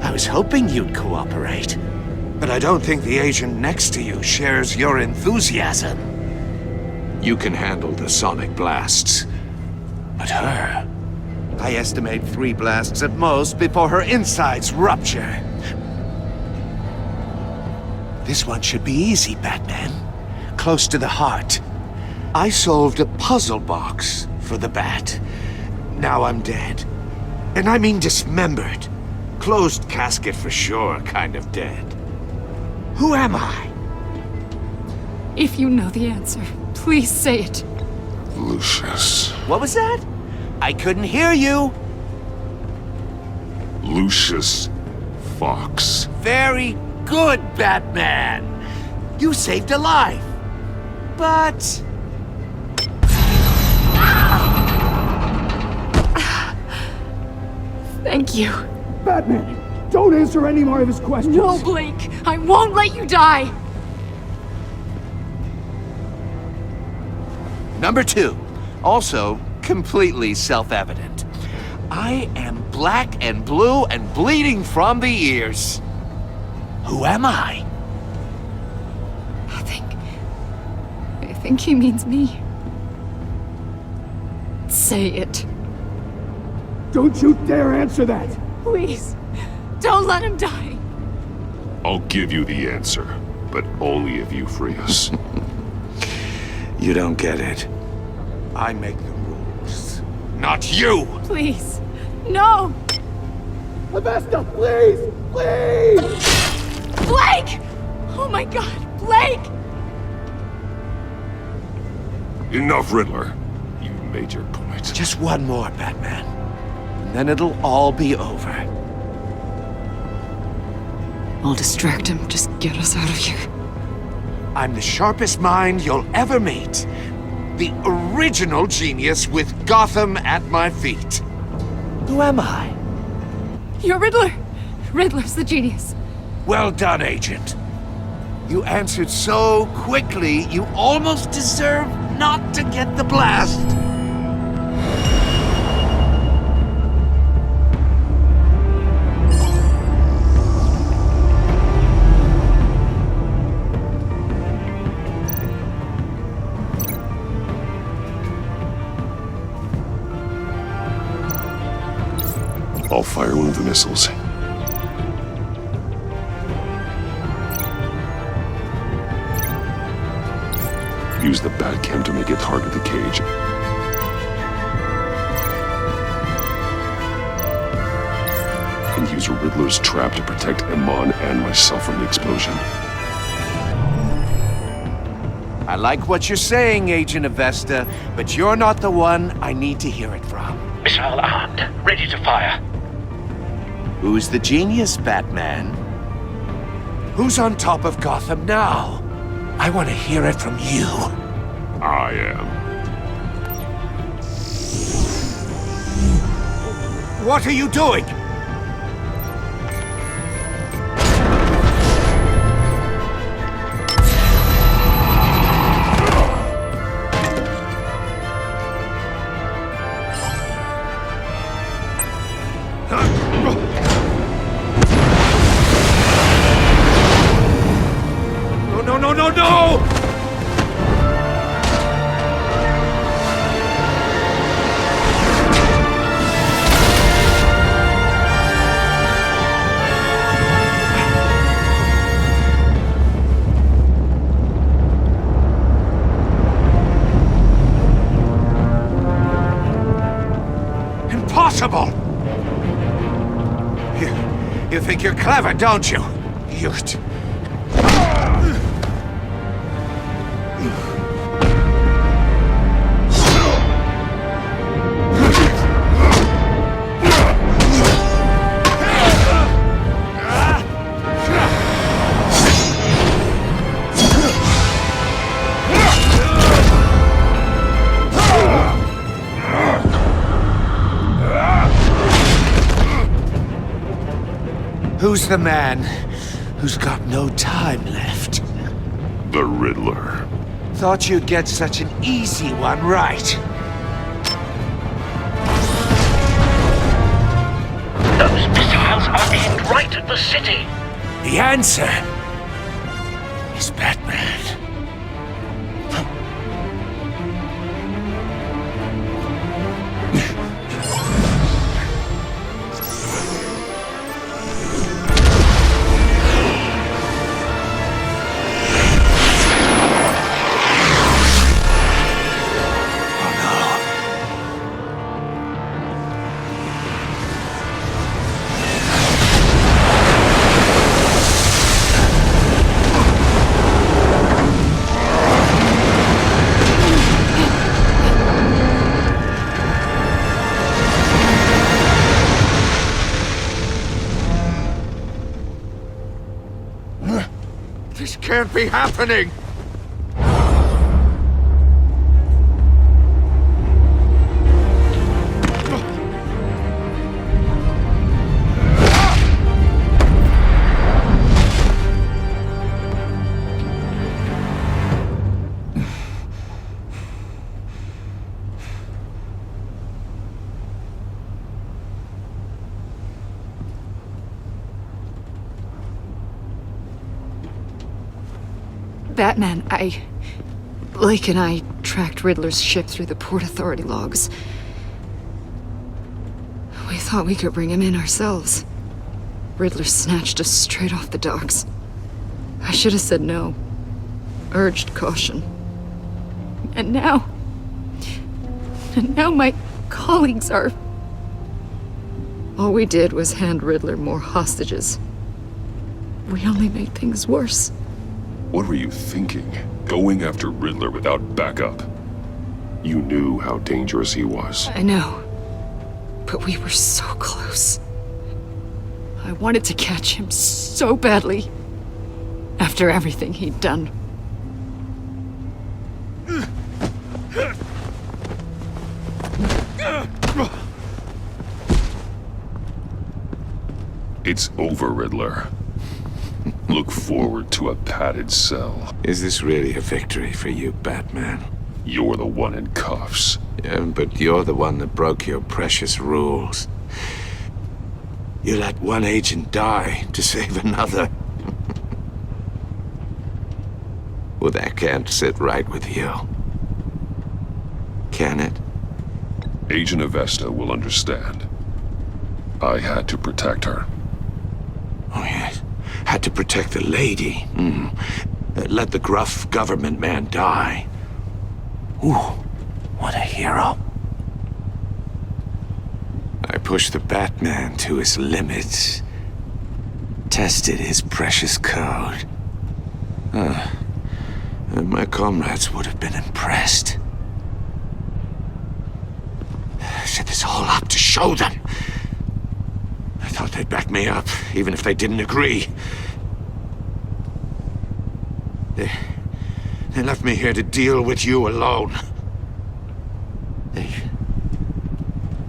I was hoping you'd cooperate. But I don't think the agent next to you shares your enthusiasm. You can handle the sonic blasts. But her... I estimate 3 blasts at most before her insides rupture. This one should be easy, Batman. Close to the heart. I solved a puzzle box for the Bat. Now I'm dead. And I mean dismembered. Closed casket for sure, kind of dead. Who am I? If you know the answer, please say it. Lucius. What was that? I couldn't hear you. Lucius Fox. Very good, Batman. You saved a life. But... Thank you. Batman, don't answer any more of his questions. No, Blake. I won't let you die. Number 2. Also, completely self-evident. I am black and blue and bleeding from the ears. Who am I? I think he means me. Say it. Don't you dare answer that! Please, don't let him die. I'll give you the answer, but only if you free us. You don't get it. I make the rules, not you! Please, no! Avesta, please! Please! Blake! Oh my God, Blake! Enough, Riddler. You've made your point. Just one more, Batman. And then it'll all be over. I'll distract him. Just get us out of here. I'm the sharpest mind you'll ever meet. The original genius with Gotham at my feet. Who am I? You're Riddler. Riddler's the genius. Well done, Agent. You answered so quickly, you almost deserve not to get the blast. I'll fire one of the missiles. Use the Batcam to make it target the cage. And use Riddler's trap to protect Iman and myself from the explosion. I like what you're saying, Agent Avesta, but you're not the one I need to hear it from. Missile armed, ready to fire. Who's the genius, Batman? Who's on top of Gotham now? I want to hear it from you. I am. What are you doing? No! Impossible! You think you're clever, don't you? Who's the man who's got no time left? The Riddler. Thought you'd get such an easy one right. Those missiles are aimed right at the city. The answer is Batman. This can't be happening! Batman, Blake and I tracked Riddler's ship through the Port Authority logs. We thought we could bring him in ourselves. Riddler snatched us straight off the docks. I should have said no. Urged caution. And now my colleagues are... All we did was hand Riddler more hostages. We only made things worse. What were you thinking? Going after Riddler without backup? You knew how dangerous he was. I know. But we were so close. I wanted to catch him so badly. After everything he'd done. It's over, Riddler. Look forward to a padded cell. Is this really a victory for you, Batman? You're the one in cuffs. Yeah, but you're the one that broke your precious rules. You let one agent die to save another. Well, that can't sit right with you. Can it? Agent Avesta will understand. I had to protect her. Oh, yes. Had to protect the lady. Let the gruff government man die. Ooh, what a hero. I pushed the Batman to his limits. Tested his precious code. And my comrades would have been impressed. I set this all up to show them. I thought they'd back me up, even if they didn't agree. They left me here to deal with you alone.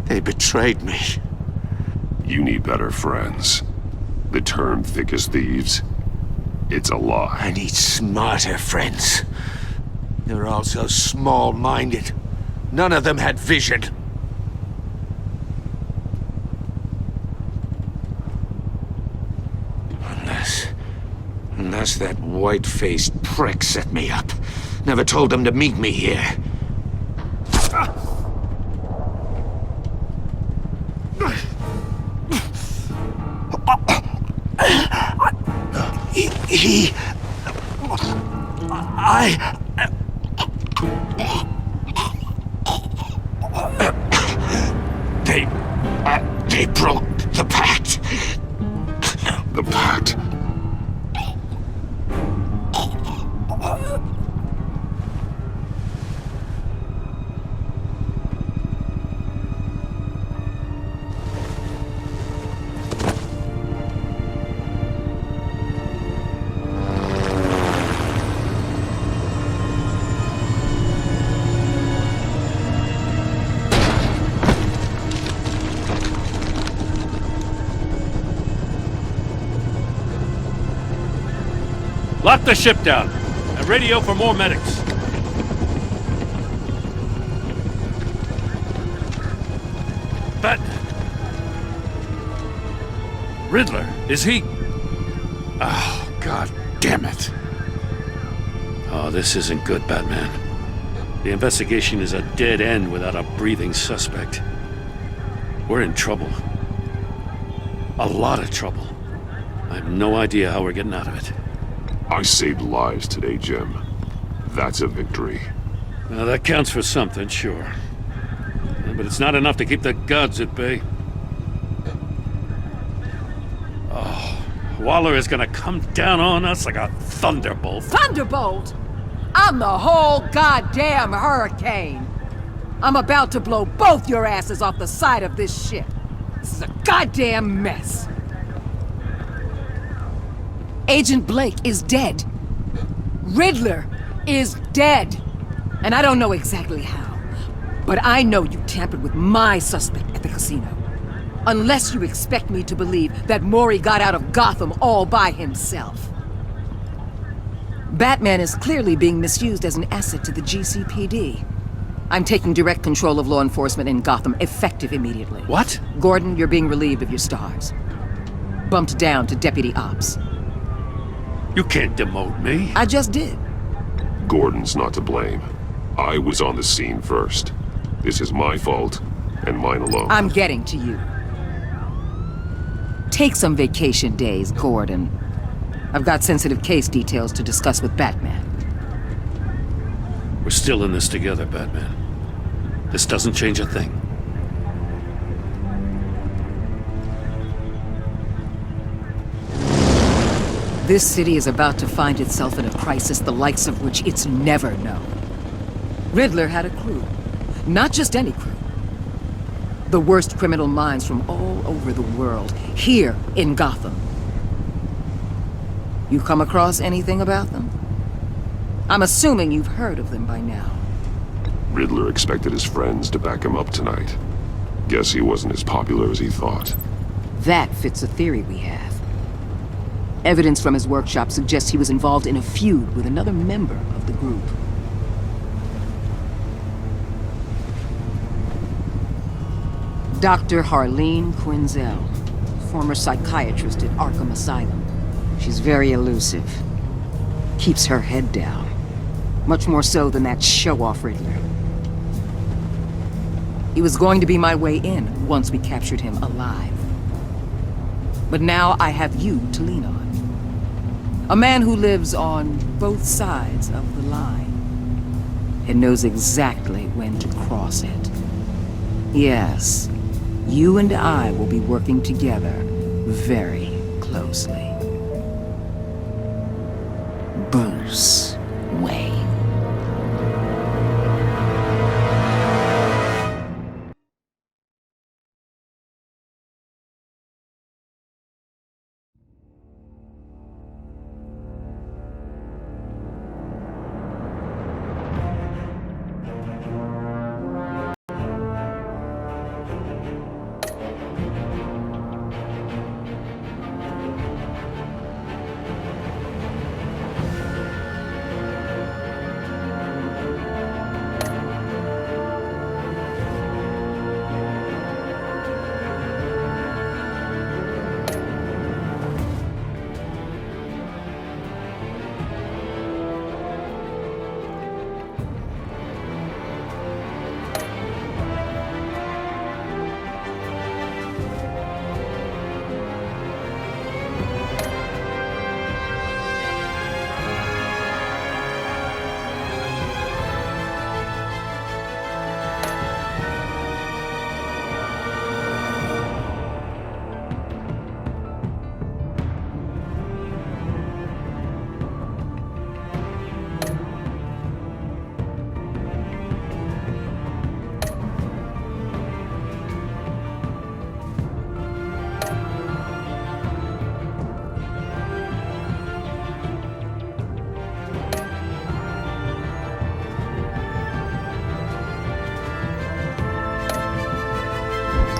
They betrayed me. You need better friends. The term thick as thieves, it's a lie. I need smarter friends. They're all so small-minded. None of them had vision. Unless that white-faced prick set me up. Never told them to meet me here. They broke the pact. The pact? Lock the ship down and radio for more medics. Riddler, is he? Oh, God damn it. Oh, this isn't good, Batman. The investigation is a dead end without a breathing suspect. We're in trouble. A lot of trouble. I have no idea how we're getting out of it. I saved lives today, Jim. That's a victory. Well, that counts for something, sure. But it's not enough to keep the gods at bay. Oh, Waller is gonna come down on us like a thunderbolt. Thunderbolt? I'm the whole goddamn hurricane. I'm about to blow both your asses off the side of this ship. This is a goddamn mess. Agent Blake is dead. Riddler is dead. And I don't know exactly how, but I know you tampered with my suspect at the casino. Unless you expect me to believe that Mori got out of Gotham all by himself. Batman is clearly being misused as an asset to the GCPD. I'm taking direct control of law enforcement in Gotham, effective immediately. What? Gordon, you're being relieved of your stars. Bumped down to Deputy Ops. You can't demote me. I just did. Gordon's not to blame. I was on the scene first. This is my fault, and mine alone. I'm getting to you. Take some vacation days, Gordon. I've got sensitive case details to discuss with Batman. We're still in this together, Batman. This doesn't change a thing. This city is about to find itself in a crisis the likes of which it's never known. Riddler had a crew. Not just any crew. The worst criminal minds from all over the world, here in Gotham. You come across anything about them? I'm assuming you've heard of them by now. Riddler expected his friends to back him up tonight. Guess he wasn't as popular as he thought. That fits a theory we have. Evidence from his workshop suggests he was involved in a feud with another member of the group. Dr. Harleen Quinzel, former psychiatrist at Arkham Asylum. She's very elusive. Keeps her head down. Much more so than that show-off Riddler. He was going to be my way in once we captured him alive. But now I have you to lean on. A man who lives on both sides of the line. It knows exactly when to cross it. Yes, you and I will be working together very closely. Bruce Wayne.